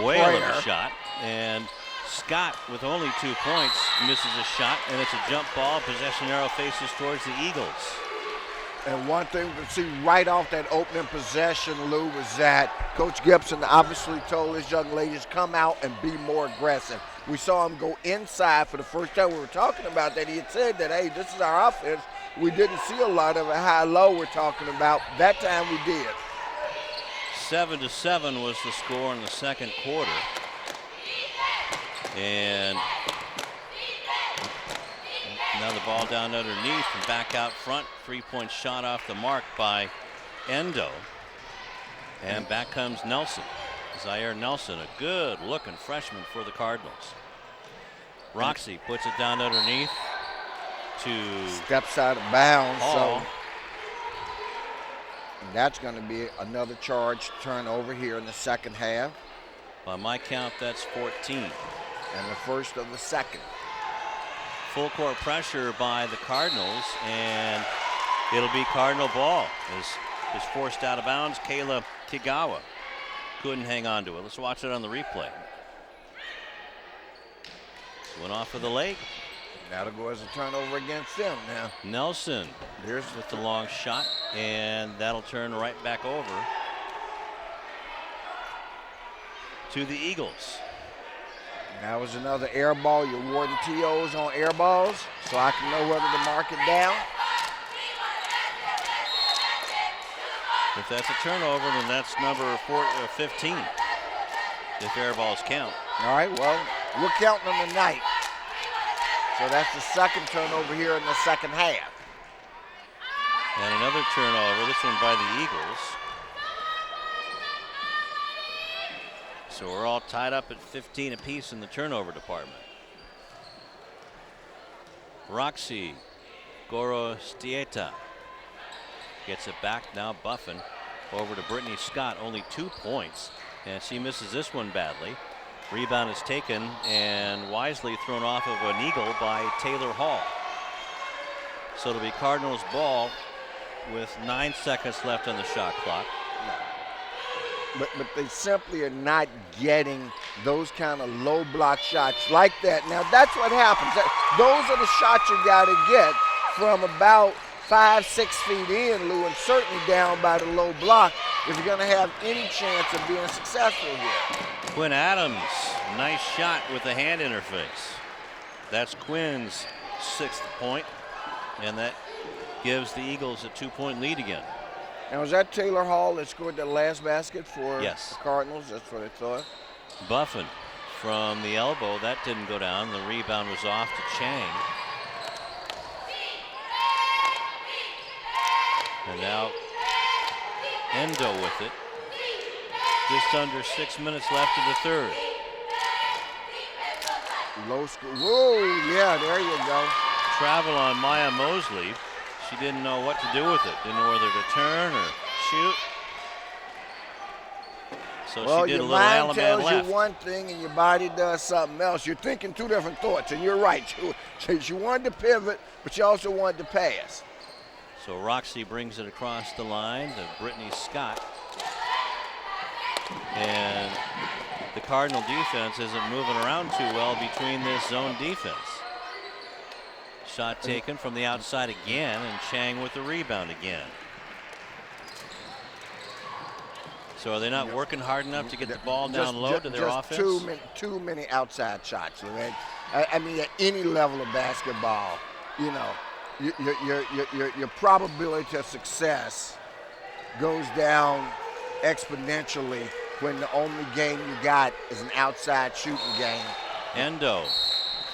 whale of a shot, and Scott, with only 2 points, misses a shot, and it's a jump ball. Possession arrow faces towards the Eagles. And one thing we can see right off that opening possession, Lou, was that Coach Gibson obviously told his young ladies, come out and be more aggressive. We saw him go inside for the first time. We were talking about that. He had said that, hey, this is our offense. We didn't see a lot of it. High-low we're talking about. That time we did. 7-7 was the score in the second quarter. And now the ball down underneath and back out front. 3-point shot off the mark by Endo. And back comes Nelson. Zaire Nelson, a good-looking freshman for the Cardinals. Roxy puts it down underneath to steps out of bounds. Hall. So that's going to be another charge turnover here in the second half. By my count, that's 14. And the first of the second. Full court pressure by the Cardinals, and it'll be Cardinal ball. Is forced out of bounds. Kayla Kigawa couldn't hang on to it. Let's watch it on the replay. Went off of the leg. That'll go as a turnover against them now. Nelson with the long shot, and that'll turn right back over to the Eagles. That was another air ball. You're awarding TOs on air balls, so I can know whether to mark it down. If that's a turnover, then that's number 15, if air balls count. All right, well, we're counting them tonight. So that's the second turnover here in the second half. And another turnover, this one by the Eagles. So we're all tied up at 15 apiece in the turnover department. Roxy Gorostieta gets it back, now Buffin over to Brittany Scott, only 2 points, and she misses this one badly. Rebound is taken and wisely thrown off of an eagle by Taylor Hall. So it'll be Cardinals ball with 9 seconds left on the shot clock. But they simply are not getting those kind of low block shots like that. Now that's what happens. Those are the shots you got to get from about 5-6 feet in, Lou, and certainly down by the low block if you're going to have any chance of being successful here. Quinn Adams, nice shot with the hand interface. That's Quinn's 6th point, and that gives the Eagles a 2-point lead again. Now, was that Taylor Hall that scored the last basket for the Cardinals? That's what I thought. Buffin from the elbow, that didn't go down. The rebound was off to Chang. And now Endo with it. Just under 6 minutes left in the third. Low school. Whoa, yeah, there you go. Travel on Maya Mosley. She didn't know what to do with it. Didn't know whether to turn or shoot. So well, she did a your little mind Alabama tells left. you one thing and your body does something else. You're thinking two different thoughts, and you're right. You wanted to pivot, but you also wanted to pass. So Roxy brings it across the line to Brittany Scott. And the Cardinal defense isn't moving around too well between this zone defense. Shot taken from the outside again, and Chang with the rebound again. So are they not working hard enough to get the ball down low to their offense? Too many outside shots. Right? I mean, at any level of basketball, you know, your probability of success goes down exponentially when the only game you got is an outside shooting game. Endo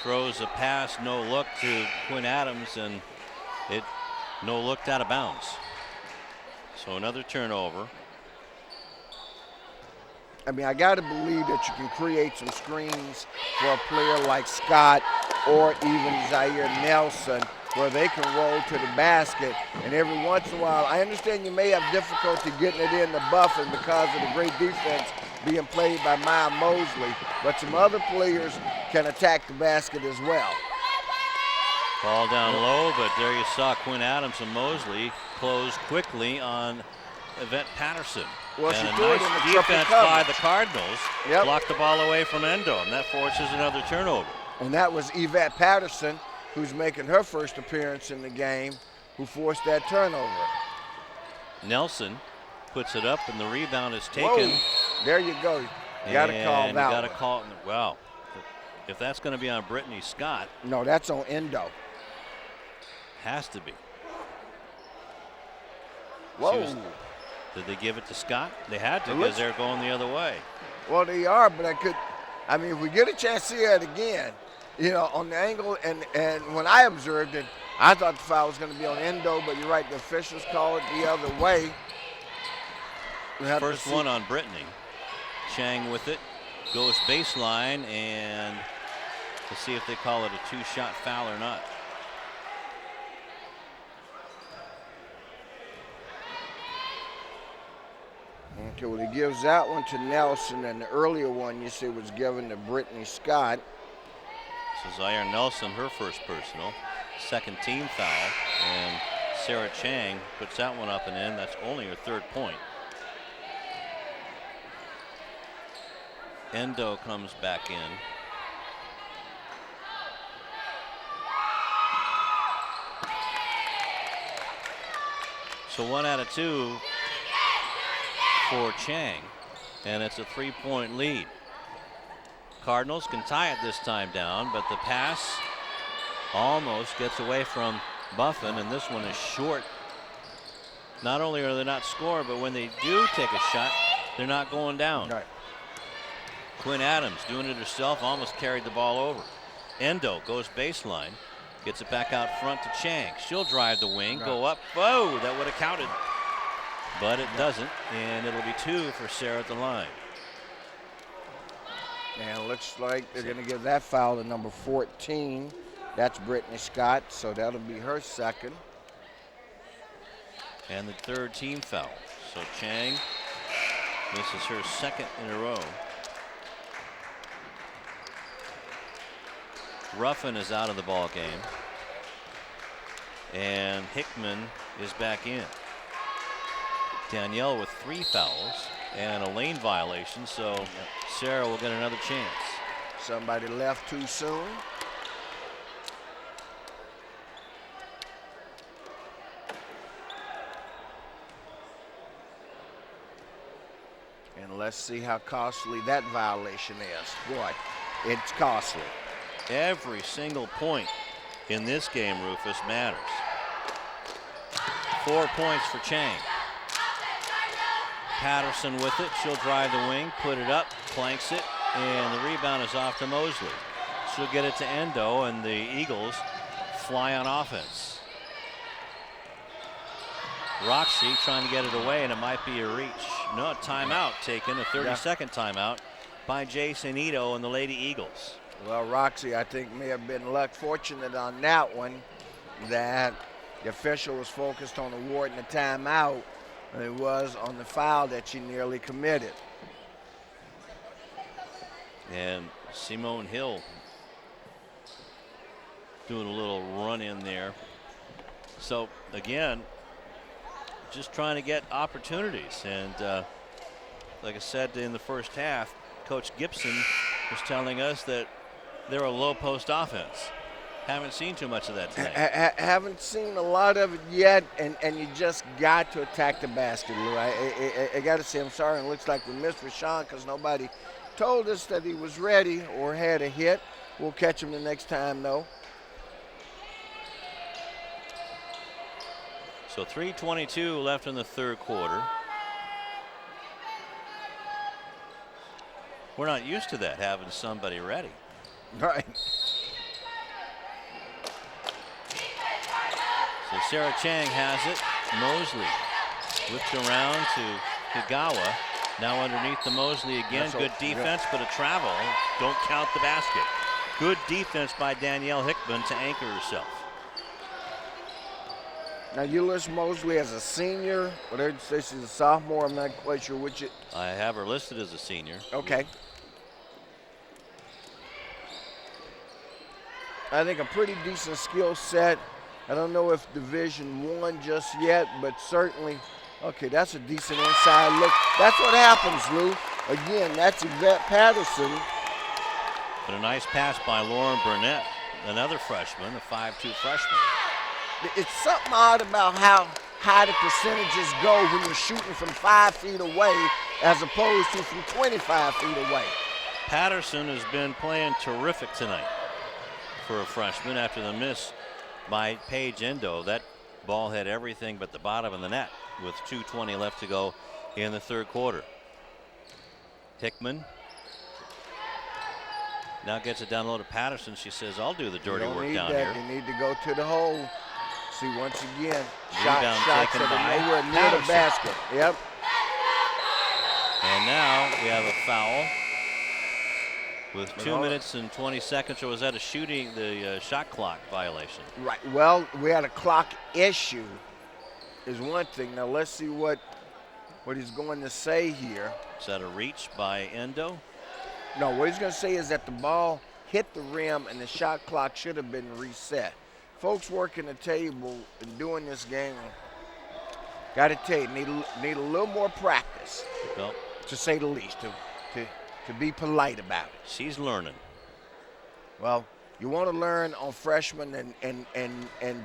throws a pass, no look to Quinn Adams, and it no looked out of bounds. So another turnover. I mean, I got to believe that you can create some screens for a player like Scott or even Zaire Nelson where they can roll to the basket. And every once in a while, I understand you may have difficulty getting it in the Buffin because of the great defense being played by Maya Mosley, but some other players can attack the basket as well. Ball down low, but there you saw Quinn Adams and Mosley close quickly on Yvette Patterson. Well, and she a threw it in nice the defense triple by coverage. the Cardinals. Yep. Blocked the ball away from Endo, and that forces another turnover. And that was Yvette Patterson, who's making her first appearance in the game, who forced that turnover. Nelson puts it up, and the rebound is taken. Whoa. There you go. You got to call that. Got to call it. Wow. If that's going to be on Brittany Scott. No, that's on Endo. Has to be. Whoa. Did they give it to Scott? They had to because they're going the other way. Well, they are, but I mean, if we get a chance to see it again, you know, on the angle, and when I observed it, I thought the foul was going to be on Endo, but you're right, the officials call it the other way. First one on Brittany. Chang with it, goes baseline, and let's see if they call it a 2-shot foul or not. Okay, well, he gives that one to Nelson, and the earlier one you see was given to Brittany Scott. So Zaire Nelson, her first personal, second team foul, and Sarah Chang puts that one up and in. That's only her 3rd point. Endo comes back in. So 1 out of 2 for Chang, and it's a 3-point lead. Cardinals can tie it this time down, but the pass almost gets away from Buffin, and this one is short. Not only are they not scoring, but when they do take a shot, they're not going down. Right. Quinn Adams doing it herself, almost carried the ball over. Endo goes baseline, gets it back out front to Chang. She'll drive the wing, go up. Whoa, that would have counted. But it doesn't, and it'll be 2 for Sarah at the line. And it looks like they're going to give that foul to number 14. That's Brittany Scott, so that'll be her 2nd. And the 3rd team foul. So Chang misses her 2nd in a row. Ruffin is out of the ball game, and Hickman is back in. Danielle with 3 fouls and a lane violation, so Sarah will get another chance. Somebody left too soon. And let's see how costly that violation is. Boy, it's costly. Every single point in this game, Rufus, matters. 4 points for Chang. Patterson with it. She'll drive the wing, put it up, planks it, and the rebound is off to Mosley. She'll get it to Endo, and the Eagles fly on offense. Roxy trying to get it away, and it might be a reach. No, timeout taken, a 30-second timeout by Jason Ito and the Lady Eagles. Well, Roxy, I think, may have been fortunate on that one, that the official was focused on awarding a timeout, and it was on the foul that she nearly committed. And Simone Hill doing a little run in there. So, again, just trying to get opportunities. And like I said in the first half, Coach Gibson was telling us that they're a low post offense. Haven't seen too much of that tonight. Haven't seen a lot of it yet, and you just got to attack the basket, Lou. I got to say, I'm sorry, it looks like we missed Rashawn because nobody told us that he was ready or had a hit. We'll catch him the next time, though. So 3:22 left in the 3rd quarter. We're not used to that, having somebody ready. Right. So Sarah Chang has it. Mosley whipped around to Higawa. Now underneath the Mosley again. Good defense, but a travel. Don't count the basket. Good defense by Danielle Hickman to anchor herself. Now you list Mosley as a senior, but they say she's a sophomore. I'm not quite sure which it. I have her listed as a senior. Okay. I think a pretty decent skill set. I don't know if Division I just yet, but certainly, okay, that's a decent inside look. That's what happens, Lou. Again, that's Yvette Patterson. But a nice pass by Lauren Burnett, another freshman, a 5'2" freshman. It's something odd about how high the percentages go when you're shooting from 5 feet away as opposed to from 25 feet away. Patterson has been playing terrific tonight for a freshman after the miss by Paige Endo. That ball hit everything but the bottom of the net with 2:20 left to go in the third quarter. Hickman now gets it down low to Patterson. She says, I'll do the dirty work down here. You need to go to the hole. See, once again, Rebound shots taken that by are nowhere near the Patterson. basket. Yep. And now we have a foul with 2 minutes and 20 seconds. Or was that a shooting, the shot clock violation? Right. Well, we had a clock issue is one thing. Now let's see what he's going to say here. Is that a reach by Endo? No, what he's going to say is that the ball hit the rim and the shot clock should have been reset. Folks working the table and doing this game, got to tell you, need a little more practice, well, to say the least, to be polite about it. She's learning. Well, you want to learn on freshman and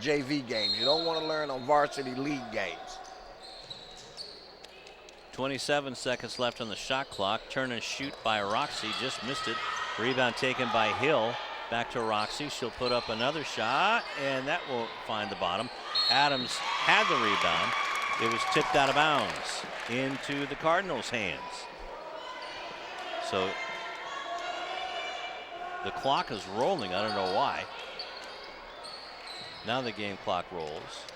JV games. You don't want to learn on varsity league games. 27 seconds left on the shot clock. Turn and shoot by Roxy. Just missed it. Rebound taken by Hill. Back to Roxy. She'll put up another shot, and that won't find the bottom. Adams had the rebound. It was tipped out of bounds into the Cardinals' hands. So the clock is rolling. I don't know why. Now the game clock rolls.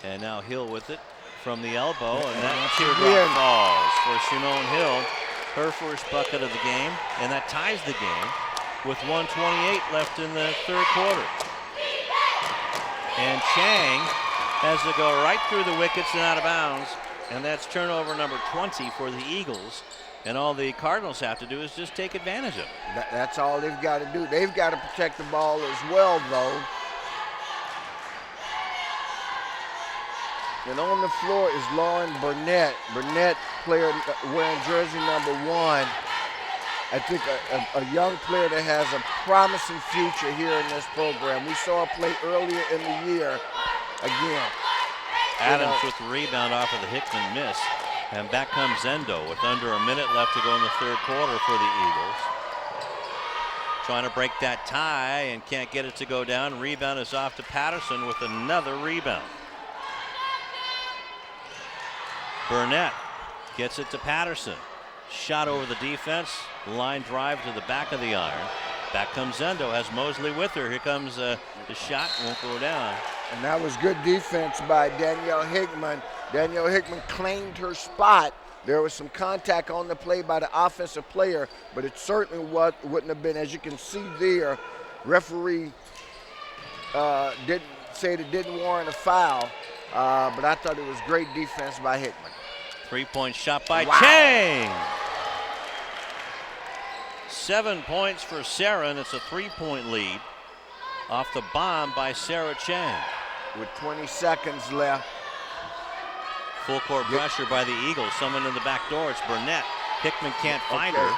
And now Hill with it from the elbow, and that teardrop falls for Shimon Hill, her first bucket of the game, and that ties the game with 1:28 left in the third quarter. And Chang has to go right through the wickets and out of bounds, and that's turnover number 20 for the Eagles. And all the Cardinals have to do is just take advantage of it. That's all they've got to do. They've got to protect the ball as well, though. And on the floor is Lauren Burnett. Burnett, player wearing jersey number 1. I think a young player that has a promising future here in this program. We saw her play earlier in the year again. Adams with the rebound off of the Hickman miss. And back comes Endo with under a minute left to go in the third quarter for the Eagles. Trying to break that tie and can't get it to go down. Rebound is off to Patterson with another rebound. Burnett gets it to Patterson. Shot over the defense. Line drive to the back of the iron. Back comes Endo, has Mosley with her. Here comes the shot, won't go down. And that was good defense by Danielle Hickman. Danielle Hickman claimed her spot. There was some contact on the play by the offensive player, but it certainly wouldn't have been, as you can see there, referee didn't say it didn't warrant a foul, but I thought it was great defense by Hickman. 3-point shot by Chang. 7 points for Sarah, and it's a 3-point lead off the bomb by Sarah Chang. With 20 seconds left. Full court pressure by the Eagles. Someone in the back door. It's Burnett. Hickman can't find her.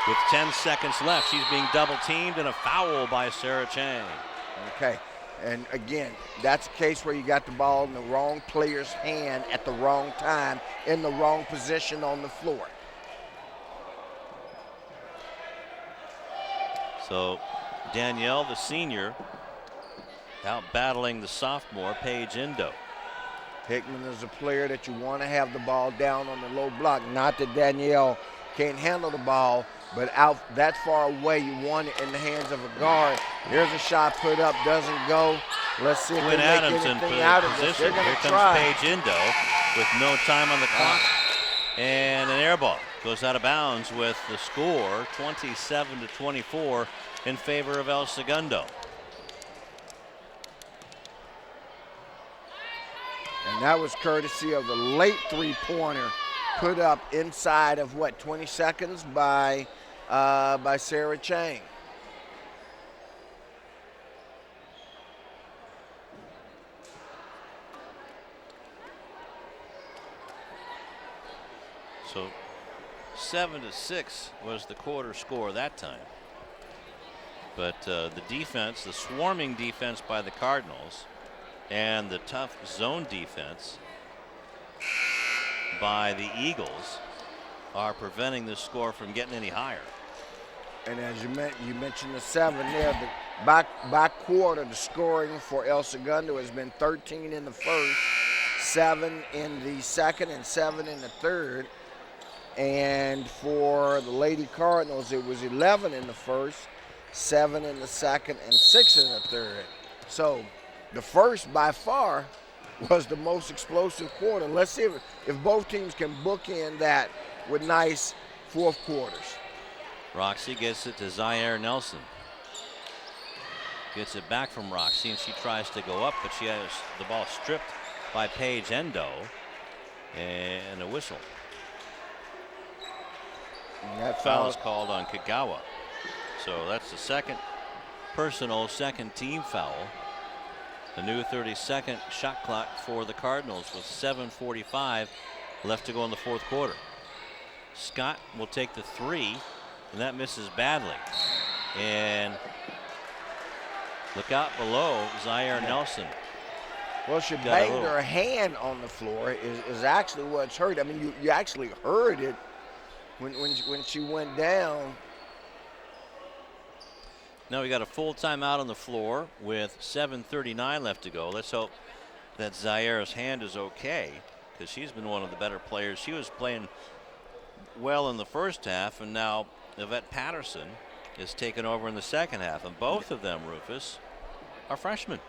With 10 seconds left, she's being double teamed, and a foul by Sarah Chang. Okay. And again, that's a case where you got the ball in the wrong player's hand at the wrong time in the wrong position on the floor. So Danielle, the senior, out battling the sophomore, Paige Endo. Hickman is a player that you want to have the ball down on the low block. Not that Danielle can't handle the ball, but out that far away, you want it in the hands of a guard. Here's a shot put up, doesn't go. Let's see if Quinn they Adams make in anything out of this. position. They're Here gonna comes try. Paige Endo with no time on the clock. And an air ball goes out of bounds with the score 27-24 in favor of El Segundo. And that was courtesy of the late three-pointer put up inside of, 20 seconds by Sarah Chang. So 7-6 was the quarter score that time. But the defense, the swarming defense by the Cardinals, and the tough zone defense by the Eagles are preventing this score from getting any higher. And as you mentioned the 7 there, by quarter, the scoring for El Segundo has been 13 in the first, 7 in the second, and 7 in the third. And for the Lady Cardinals, it was 11 in the first, 7 in the second, and 6 in the third. So the first, by far, was the most explosive quarter. Let's see if both teams can bookend that with nice fourth quarters. Roxy gets it to Zaire Nelson. Gets it back from Roxy, and she tries to go up, but she has the ball stripped by Paige Endo, and a whistle. And that Foul is called on Kagawa. So that's the second personal, second team foul. The new 30-second shot clock for the Cardinals with 7:45 left to go in the fourth quarter. Scott will take the 3, and that misses badly. And look out below, Zaire Nelson. Well, she banged her hand on the floor is actually what's hurt. I mean, you actually heard it when she went down. Now we got a full timeout on the floor with 7:39 left to go. Let's hope that Zaire's hand is okay, because she's been one of the better players. She was playing well in the first half, and now Yvette Patterson is taken over in the second half, and both of them, Rufus, are freshmen.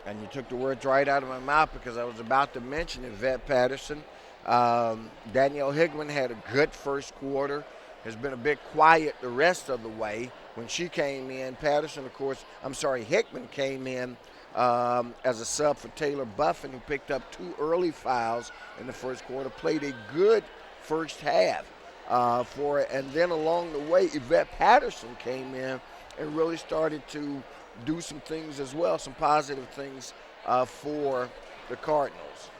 And you took the words right out of my mouth, because I was about to mention Yvette Patterson. Danielle Hickman had a good first quarter, has been a bit quiet the rest of the way. When she came in, Hickman came in as a sub for Taylor Buffin, who picked up 2 early fouls in the first quarter, played a good first half for it. And then along the way, Yvette Patterson came in and really started to do some things as well, some positive things for the Cardinals.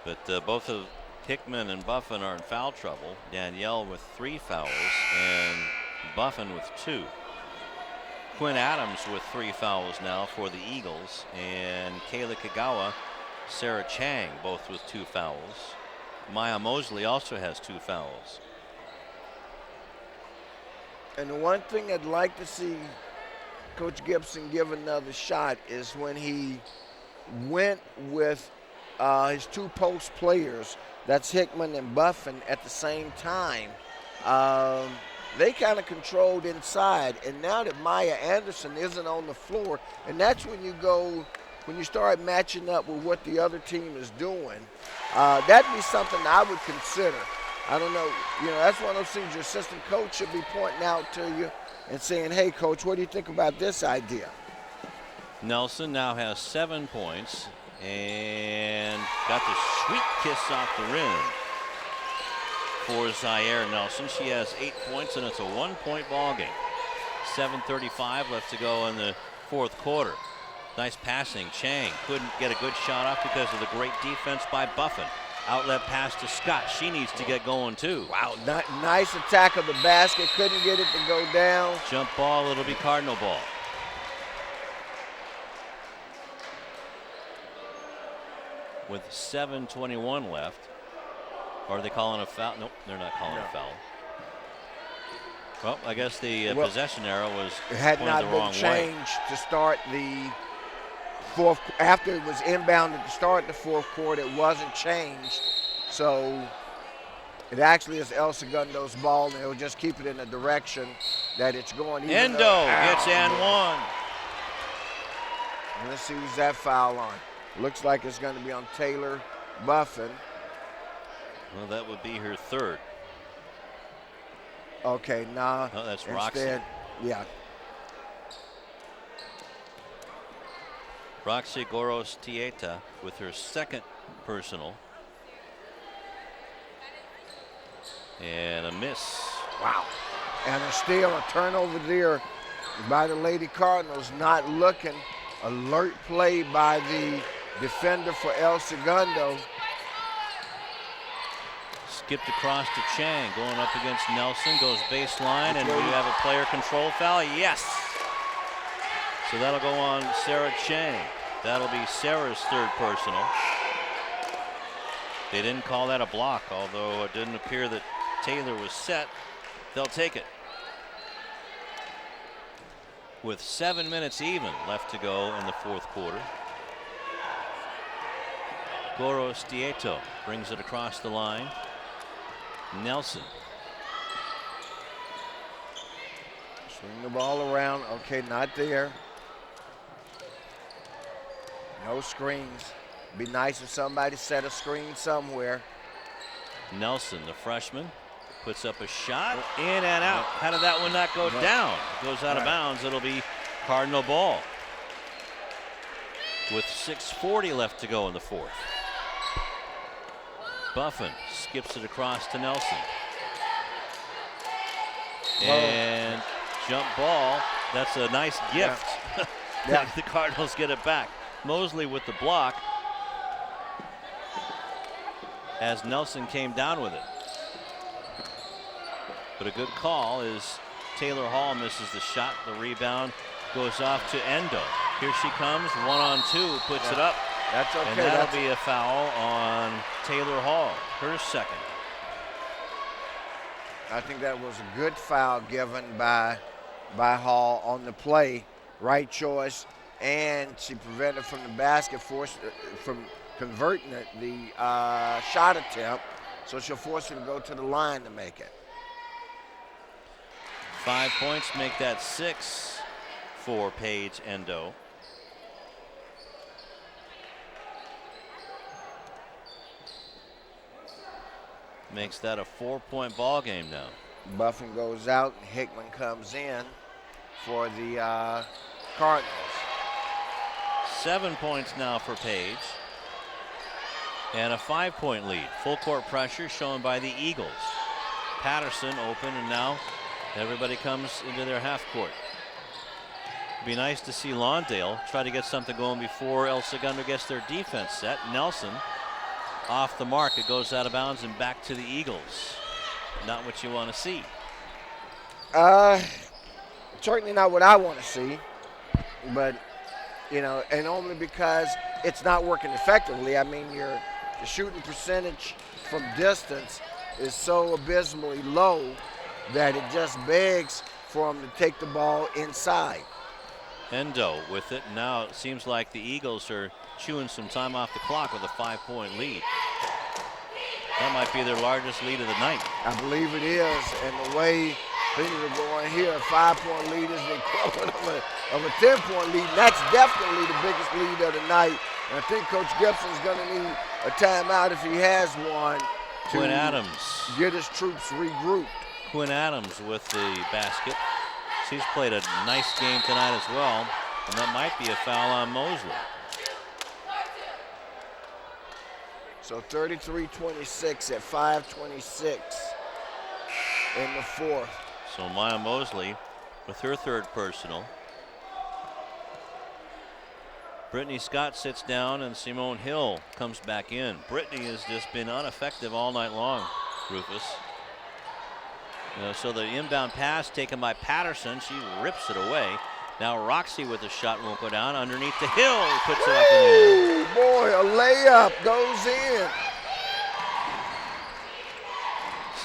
But both of Hickman and Buffin are in foul trouble. Danielle with 3 fouls and Buffin with 2. Quinn Adams with 3 fouls now for the Eagles, and Kayla Kagawa, Sarah Chang both with 2 fouls. Maya Mosley also has 2 fouls. And the one thing I'd like to see Coach Gibson give another shot is when he went with his 2 post players, that's Hickman and Buffin, at the same time. They kind of controlled inside, and now that Maya Anderson isn't on the floor, and that's when you start matching up with what the other team is doing, that'd be something I would consider. I don't know, that's one of those things your assistant coach should be pointing out to you and saying, hey, coach, what do you think about this idea? Nelson now has 7 points and got the sweet kiss off the rim for Zaire Nelson. She has 8 points, and it's a 1-point ball game. 7:35 left to go in the fourth quarter. Nice passing. Chang couldn't get a good shot off because of the great defense by Buffin. Outlet pass to Scott. She needs to get going too. Wow, nice attack of the basket. Couldn't get it to go down. Jump ball, it'll be Cardinal ball. With 7:21 left. Are they calling a foul? Nope, they're not calling a foul. Well, I guess the possession arrow was had pointed not the been wrong changed way. to start the fourth. After it was inbounded to start the fourth quarter, it wasn't changed. So it actually is El Segundo's ball, and they'll just keep it in the direction that it's going. Endo gets and 1. And let's see who's that foul on. Looks like it's going to be on Taylor Buffin. Well, that would be her 3rd. Okay, nah. No, that's Roxy. Yeah. Roxy Goros Tieta with her 2nd personal. And a miss. Wow. And a steal, a turnover there by the Lady Cardinals, not looking. Alert play by the defender for El Segundo. Skipped across to Chang, going up against Nelson, goes baseline, and we have a player control foul. Yes. So that'll go on Sarah Chang. That'll be Sarah's 3rd personal. They didn't call that a block, although it didn't appear that Taylor was set. They'll take it. With 7 minutes even left to go in the fourth quarter. Gorostieto brings it across the line. Nelson. Swing the ball around. Okay, not there. No screens. Be nice if somebody set a screen somewhere. Nelson, the freshman, puts up a shot, in and out. How did that one not go down? It goes out of bounds. It'll be Cardinal ball. With 6:40 left to go in the fourth. Buffin skips it across to Nelson. And jump ball. That's a nice gift. Yeah. The Cardinals get it back. Mosley with the block as Nelson came down with it. But a good call is Taylor Hall misses the shot. The rebound goes off to Endo. Here she comes, 1-on-2, puts it up. That's okay. And that'll be a foul on Taylor Hall, her second. I think that was a good foul given by Hall on the play. Right choice, and she prevented from the basket, forced from converting the shot attempt, so she'll force her to go to the line to make it. 5 points make that 6 for Paige Endo. Makes that a 4-point ball game now. Buffin goes out and Hickman comes in for the Cardinals. 7 points now for Paige. And a 5-point lead. Full court pressure shown by the Eagles. Patterson open, and now everybody comes into their half court. It'd be nice to see Lawndale try to get something going before El Segundo gets their defense set. Nelson off the mark. It goes out of bounds and back to the Eagles. Not what you want to see. Certainly not what I want to see, but you know, and only because it's not working effectively. I mean, your shooting percentage from distance is so abysmally low that it just begs for them to take the ball inside. Endo with it. Now it seems like the Eagles are chewing some time off the clock with a 5-point lead. That might be their largest lead of the night. I believe it is, and the way things are going here, a 5-point lead is the equivalent of a 10-point lead, and that's definitely the biggest lead of the night. And I think Coach Gibson's going to need a timeout if he has one to Quinn Adams get his troops regrouped. Quinn Adams with the basket. She's played a nice game tonight as well, and that might be a foul on Mosley. So 33-26 at 5:26 in the fourth. So Maya Mosley with her third personal. Brittany Scott sits down and Simone Hill comes back in. Brittany has just been ineffective all night long, Rufus. So the inbound pass taken by Patterson. She rips it away. Now Roxy with the shot won't go down. Underneath the Hill, puts it up and in. Boy, a layup goes in.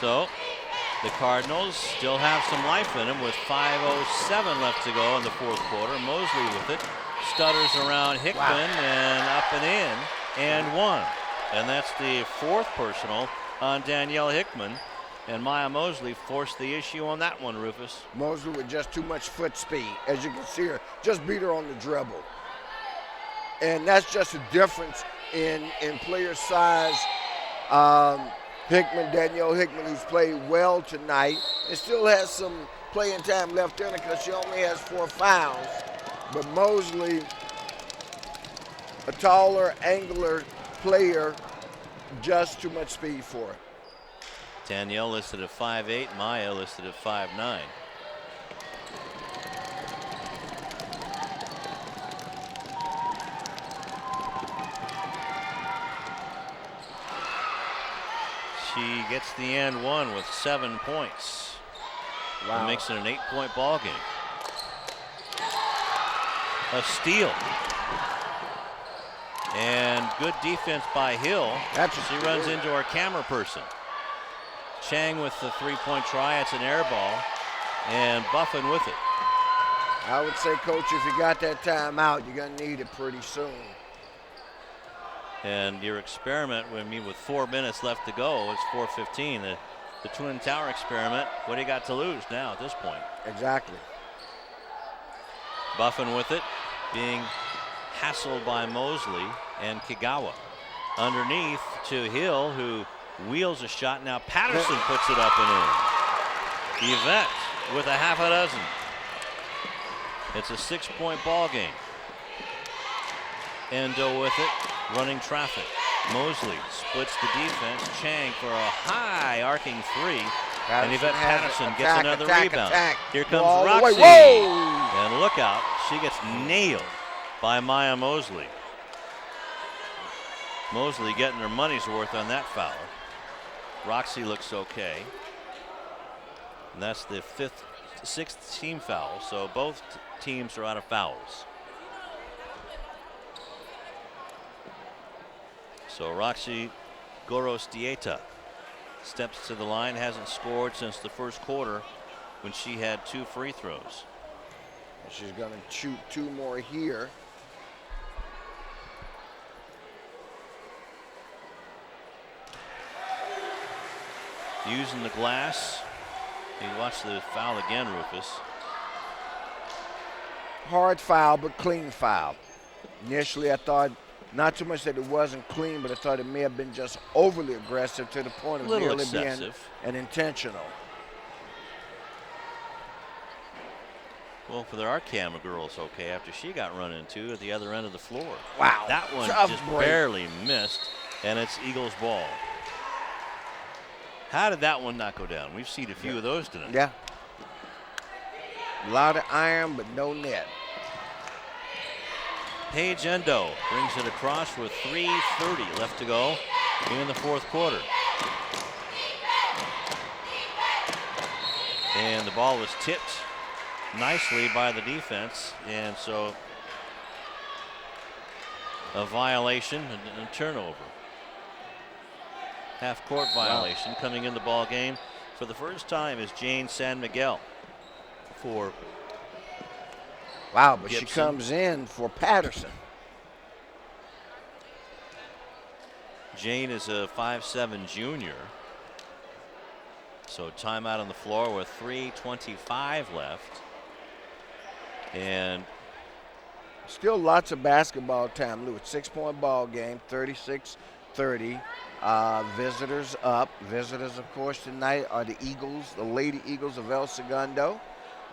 So the Cardinals still have some life in them with 5:07 left to go in the fourth quarter. Mosley with it. Stutters around Hickman and up and in and one. And that's the fourth personal on Danielle Hickman. And Maya Mosley forced the issue on that one, Rufus. Mosley with just too much foot speed. As you can see her, just beat her on the dribble. And that's just a difference in player size. Danielle Hickman, who's played well tonight, and still has some playing time left in her because she only has 4 fouls. But Mosley, a taller, angular player, just too much speed for her. Danielle listed at 5'8", Maya listed at 5'9". She gets the and one with 7 points. Wow. It makes it an 8-point ball game. A steal. And good defense by Hill. She runs into our camera person. Chang with the three-point try. It's an air ball, and Buffin with it. I would say, Coach, if you got that timeout, you're going to need it pretty soon. And your experiment, with 4 minutes left to go, it's 4:15. The Twin Tower experiment, what do you got to lose now at this point? Exactly. Buffin with it, being hassled by Mosley and Kigawa. Underneath to Hill, who wheels a shot. Now Patterson puts it up and in. Yvette with a half a dozen. It's a 6-point ball game. Endo with it, running traffic. Mosley splits the defense. Chang for a high arcing three. And Yvette Patterson gets another rebound. Here comes Roxy. And look out, she gets nailed by Maya Mosley. Mosley getting her money's worth on that foul. Roxy looks okay. And that's the sixth team foul, so both teams are out of fouls. So Roxy Gorostieta steps to the line, hasn't scored since the first quarter when she had 2 free throws. She's going to shoot 2 more here. Using the glass. You watch the foul again, Rufus. Hard foul, but clean foul. Initially, I thought not too much that it wasn't clean, but I thought it may have been just overly aggressive to the point of nearly being an intentional. Well, for our camera girl, it's okay after she got run into at the other end of the floor. Wow. That one just barely missed, and it's Eagles ball. How did that one not go down? We've seen a few of those tonight. Yeah. A lot of iron, but no net. Paige Endo brings it across with 3:30 left to go in the fourth quarter. And the ball was tipped nicely by the defense, and so a violation and a turnover. Half-court violation coming in the ball game for the first time is Jane San Miguel for but Gibson. She comes in for Patterson. Jane is a 5'7" junior. So timeout on the floor with 3:25 left. And still lots of basketball time, Lou. It's 6-point ball game, 36-30. Visitors up. Visitors, of course, tonight are the Eagles, the Lady Eagles of El Segundo.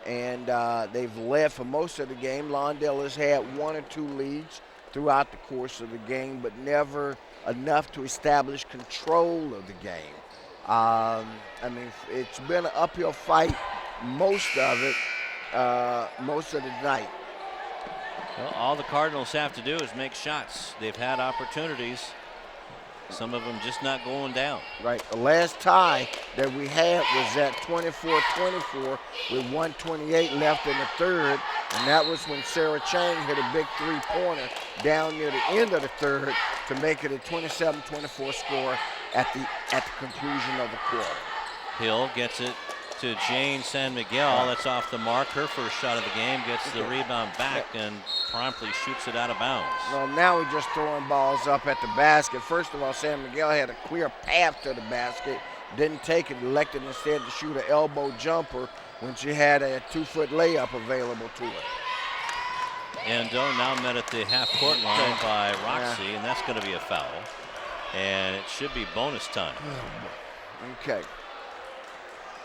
And they've led for most of the game. Lawndale has had 1 or 2 leads throughout the course of the game, but never enough to establish control of the game. I mean, it's been an uphill fight most of it, most of the night. Well, all the Cardinals have to do is make shots. They've had opportunities. Some of them just not going down. Right. The last tie that we had was at 24-24 with 1:28 left in the third, and that was when Sarah Chang hit a big 3-pointer down near the end of the third to make it a 27-24 score at the conclusion of the quarter. Hill gets it to Jane San Miguel. That's off the mark. Her first shot of the game, gets the rebound back and promptly shoots it out of bounds. Well, now we're just throwing balls up at the basket. First of all, San Miguel had a clear path to the basket, didn't take it, elected instead to shoot an elbow jumper when she had a 2-foot layup available to her. Endo now met at the half-court line by Roxy, and that's going to be a foul. And it should be bonus time. Okay.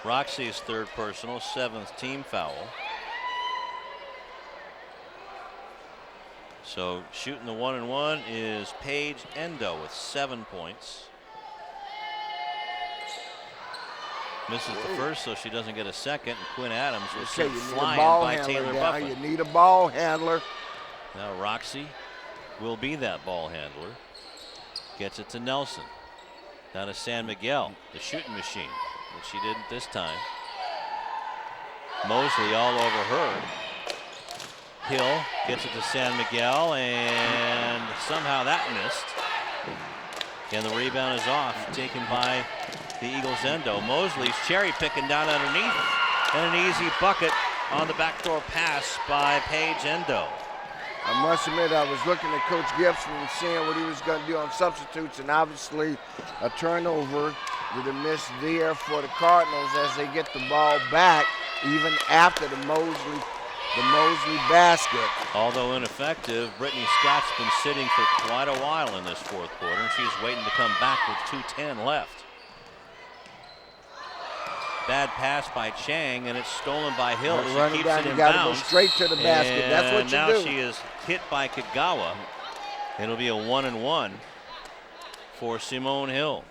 Roxy's third personal, 7th team foul. So shooting the 1-and-1 is Paige Endo with 7 points. Misses the first, so she doesn't get a second. And Quinn Adams was sent flying by Taylor Buffin. You need a ball handler. Now Roxy will be that ball handler. Gets it to Nelson. Down to San Miguel, the shooting machine, but she didn't this time. Mosley all over her. Hill gets it to San Miguel, and somehow that missed. And the rebound is off, taken by the Eagles' endo. Mosley's cherry picking down underneath, and an easy bucket on the backdoor pass by Paige Endo. I must admit, I was looking at Coach Gibson and seeing what he was going to do on substitutes, and obviously a turnover with a miss there for the Cardinals as they get the ball back even after the Mosley basket. Although ineffective, Brittany Scott's been sitting for quite a while in this fourth quarter, and she's waiting to come back with 2:10 left. Bad pass by Chang, and it's stolen by Hill. She keeps it in bounds. Go straight to the basket. And that's what you now do. She is hit by Kagawa. It'll be a 1-and-1 for Simone Hill.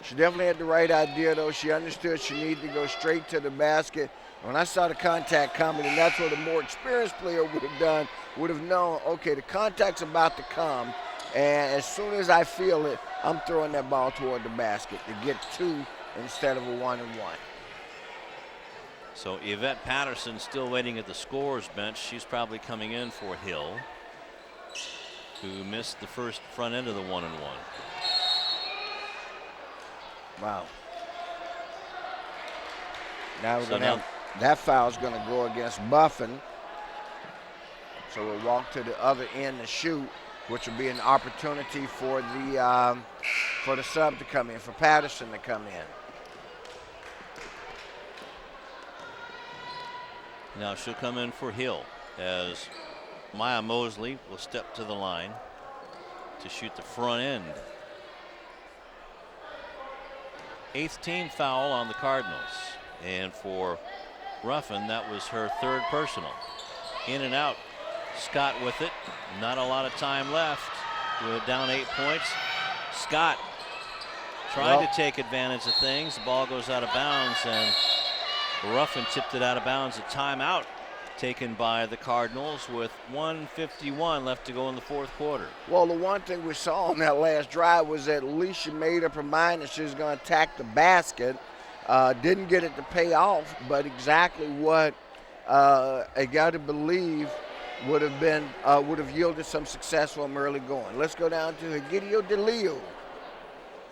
She definitely had the right idea, though. She understood she needed to go straight to the basket. When I saw the contact coming, and that's what a more experienced player would have done, would have known, okay, the contact's about to come, and as soon as I feel it, I'm throwing that ball toward the basket to get 2 instead of a 1-and-1. So Yvette Patterson still waiting at the scorer's bench. She's probably coming in for Hill, who missed the first front end of the 1-and-1. Wow. Now we're going to have that foul's going to go against Buffin. So we'll walk to the other end to shoot, which will be an opportunity for the sub to come in, for Patterson to come in. Now she'll come in for Hill as Maya Mosley will step to the line to shoot the front end. 8th team foul on the Cardinals. And for Ruffin, that was her 3rd personal. In and out. Scott with it. Not a lot of time left. We're down 8 points. Scott trying to take advantage of things. The ball goes out of bounds, and Ruffin tipped it out of bounds. A timeout taken by the Cardinals with 1:51 left to go in the fourth quarter. Well, the one thing we saw on that last drive was that Alicia made up her mind that she was going to attack the basket. Didn't get it to pay off, but exactly what I got to believe would have yielded some success from early going. Let's go down to Egidio DeLeo.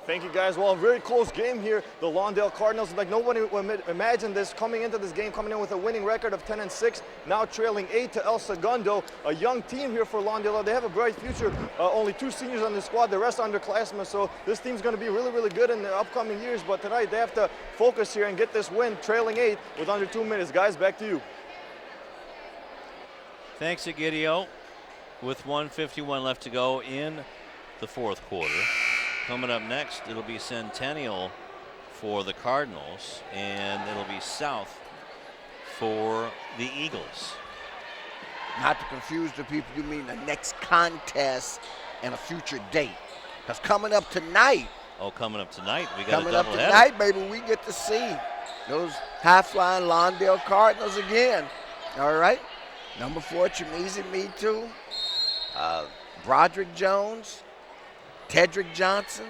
Thank you, guys. Well, a very close game here. The Lawndale Cardinals, like nobody would imagine this, coming into this game, coming in with a winning record of 10-6, now trailing 8 to El Segundo. A young team here for Lawndale. They have a bright future. Only 2 seniors on the squad, the rest underclassmen. So this team's going to be really, really good in the upcoming years. But tonight they have to focus here and get this win, trailing 8 with under 2 minutes. Guys, back to you. Thanks, Egidio. With 1:51 left to go in the fourth quarter. Coming up next, it'll be Centennial for the Cardinals, and it'll be South for the Eagles. Not to confuse the people, you mean the next contest and a future date. Because coming up tonight. Oh, coming up tonight, we got coming a up doubleheader. Tonight, baby, we get to see those high-flying Lawndale Cardinals again. All right. Number 4, Chimizi Me Too. Broderick Jones. Tedrick Johnson.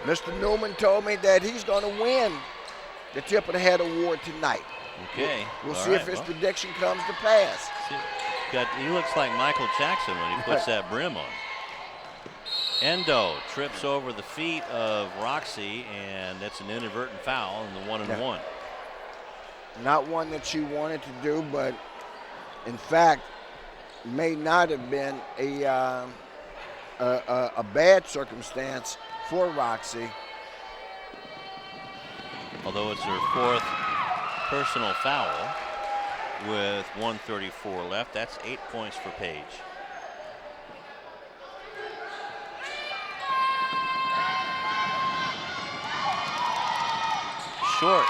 Mr. Newman told me that he's going to win the Tip of the Head Award tonight. Okay. We'll see if his prediction comes to pass. He looks like Michael Jackson when he puts that brim on. Endo trips over the feet of Roxy, and that's an inadvertent foul in the 1-and-1. Not one that she wanted to do, but in fact, may not have been a bad circumstance for Roxy. Although it's her 4th personal foul with 1:34 left. That's 8 points for Paige. Short.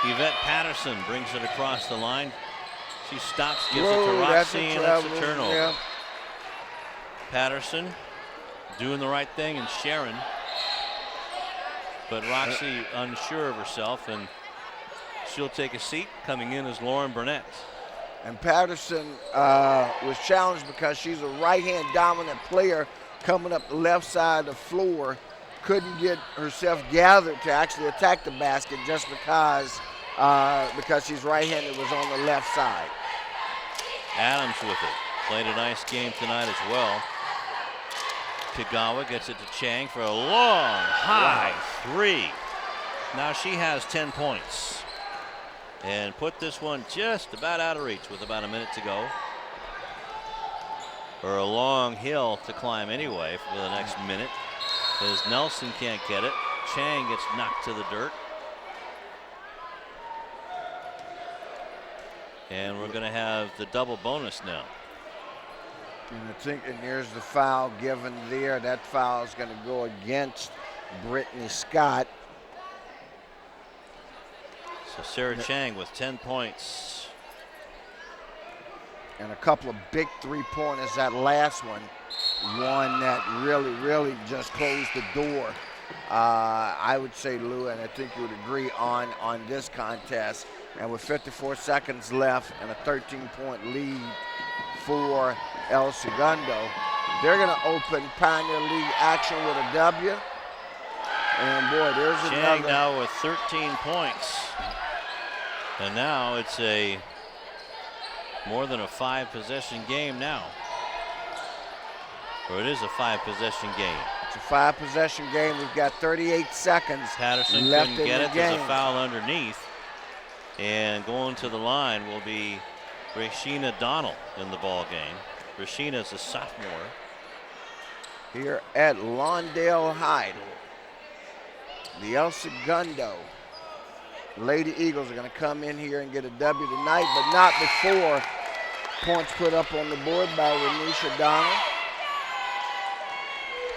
Yvette Patterson brings it across the line. She stops, gives it to Roxy, and it's a turnover. Yeah. Patterson doing the right thing and Sharon, but Roxy unsure of herself, and she'll take a seat. Coming in is Lauren Burnett. And Patterson was challenged because she's a right-hand dominant player coming up the left side of the floor. Couldn't get herself gathered to actually attack the basket just because she's right-handed, was on the left side. Adams with it. Played a nice game tonight as well. Kagawa gets it to Chang for a long, high three. Now she has 10 points. And put this one just about out of reach with about a minute to go. Or a long hill to climb anyway for the next minute. As Nelson can't get it. Chang gets knocked to the dirt. And we're going to have the double bonus now. And there's the foul given there. That foul is going to go against Brittany Scott. So Sarah Chang with 10 points. And a couple of big three-pointers. That last one that really just closed the door. I would say, Lou, and I think you would agree on this contest. And with 54 seconds left and a 13-point lead for El Segundo, they're going to open Pioneer League action with a W. And boy, there's Chang another. now with 13 points. And now it's a more than a 5-possession game now. Or it is a 5-possession game. It's a 5-possession game. We've got 38 seconds Patterson left couldn't in get the it. game. There's a foul underneath. And going to the line will be Rashina Donnell in the ball game. Rashina's a sophomore. Here at Lawndale High. The El Segundo Lady Eagles are going to come in here and get a W tonight, but not before points put up on the board by Renisha Donnell.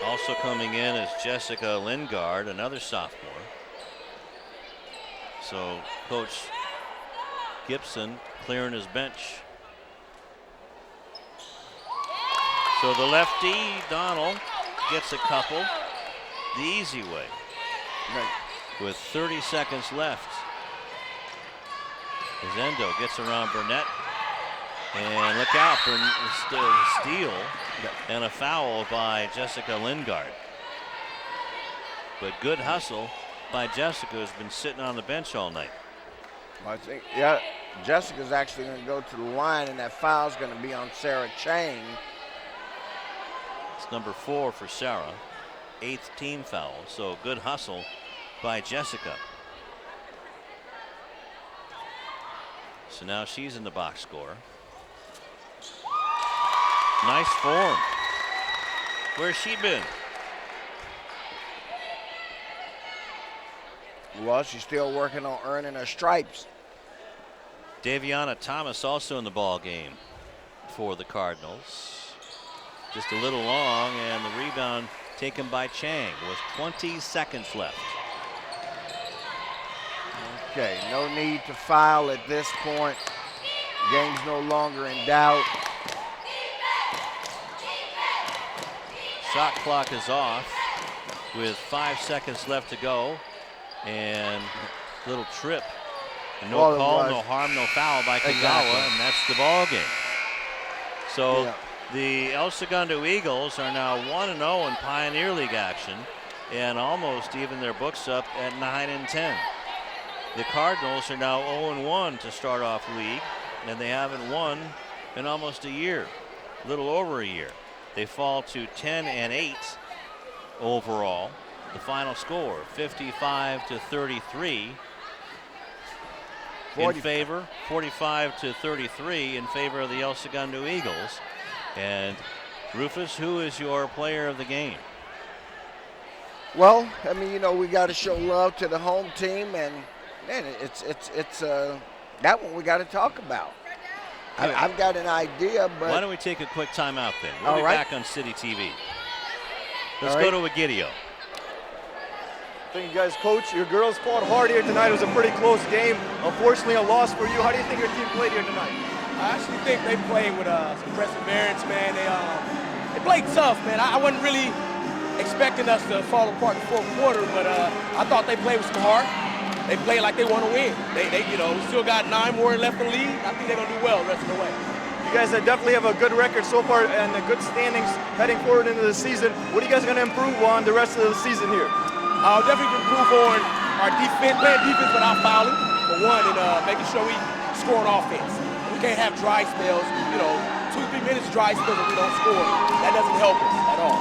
Also coming in is Jessica Lingard, another sophomore. So Coach Gibson clearing his bench. So the lefty, Donnell, gets a couple the easy way. With 30 seconds left. As Endo gets around Burnett. And look out for a steal and a foul by Jessica Lingard. But good hustle by Jessica, who's been sitting on the bench all night. Well, I think, yeah, Jessica's actually going to go to the line, and that foul's going to be on Sarah Chang. It's number 4 for Sarah. 8th team foul, so good hustle by Jessica. So now she's in the box score. Nice form. Where's she been? Well, she's still working on earning her stripes. Daviana Thomas also in the ball game for the Cardinals. Just a little long, and the rebound taken by Chang with 20 seconds left. Okay, no need to foul at this point. Game's no longer in doubt. Shot clock is off with 5 seconds left to go. And little trip. No call, no harm, no foul by Kagawa, and that's the ball game. So the El Segundo Eagles are now 1-0 in Pioneer League action and almost even their books up at 9-10. The Cardinals are now 0-1 to start off league, and they haven't won in almost a year, a little over a year. They fall to 10-8 overall. The final score, 55-33 in favor, 45-33 in favor of the El Segundo Eagles. And Rufus, who is your player of the game? Well, I mean, you know, we got to show love to the home team, and man, it's that one we got to talk about. I've got an idea, but why don't we take a quick timeout then? We'll be back on City TV. Let's go to Egidio. Thank you guys, Coach. Your girls fought hard here tonight. It was a pretty close game. Unfortunately, a loss for you. How do you think your team played here tonight? I actually think they played with some perseverance, man. They played tough, man. I wasn't really expecting us to fall apart in the fourth quarter, but I thought they played with some heart. They played like they want to win. They still got 9 more left in the league. I think they're going to do well the rest of the way. You guys definitely have a good record so far and a good standings heading forward into the season. What are you guys going to improve on the rest of the season here? I'll definitely improve on our defense, playing defense without fouling, for one, and making sure we score on offense. We can't have dry spells, 2-3 minutes dry spells if we don't score. That doesn't help us at all.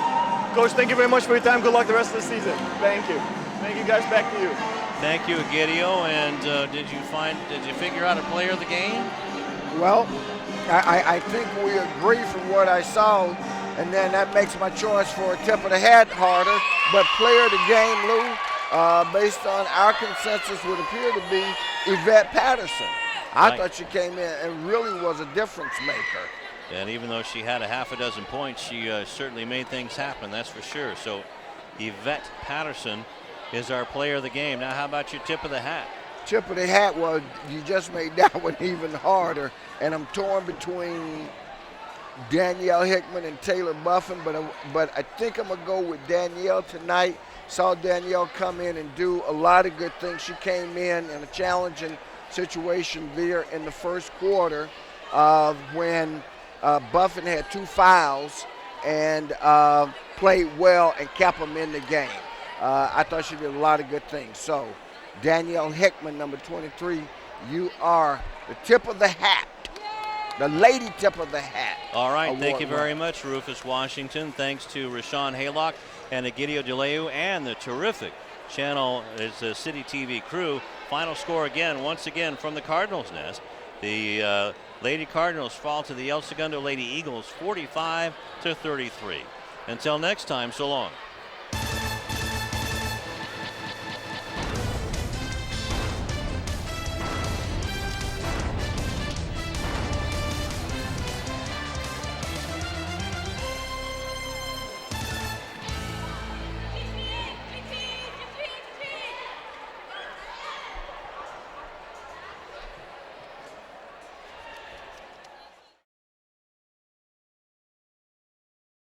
Coach, thank you very much for your time. Good luck the rest of the season. Thank you. Thank you, guys. Back to you. Thank you, Egidio. And did you figure out a player of the game? Well, I think we agree from what I saw, and then that makes my choice for a tip of the hat harder. But player of the game, Lou, based on our consensus, would appear to be Yvette Patterson. I thought she came in and really was a difference maker. And even though she had a half a dozen points, she certainly made things happen, that's for sure. So Yvette Patterson is our player of the game. Now, how about your tip of the hat? Tip of the hat, well, you just made that one even harder. And I'm torn between Danielle Hickman and Taylor Buffin, but I think I'm going to go with Danielle tonight. Saw Danielle come in and do a lot of good things. She came in a challenging situation there in the first quarter when Buffin had 2 fouls and played well and kept them in the game. I thought she did a lot of good things. So, Danielle Hickman, number 23, you are the tip of the hat, the lady tip of the hat. All right, thank you very much, Rufus Washington. Thanks to Rashawn Haylock and Egidio DeLeu and the terrific channel, it's the City TV crew. Final score again, once again, from the Cardinals' nest. The Lady Cardinals fall to the El Segundo Lady Eagles 45-33. Until next time, so long.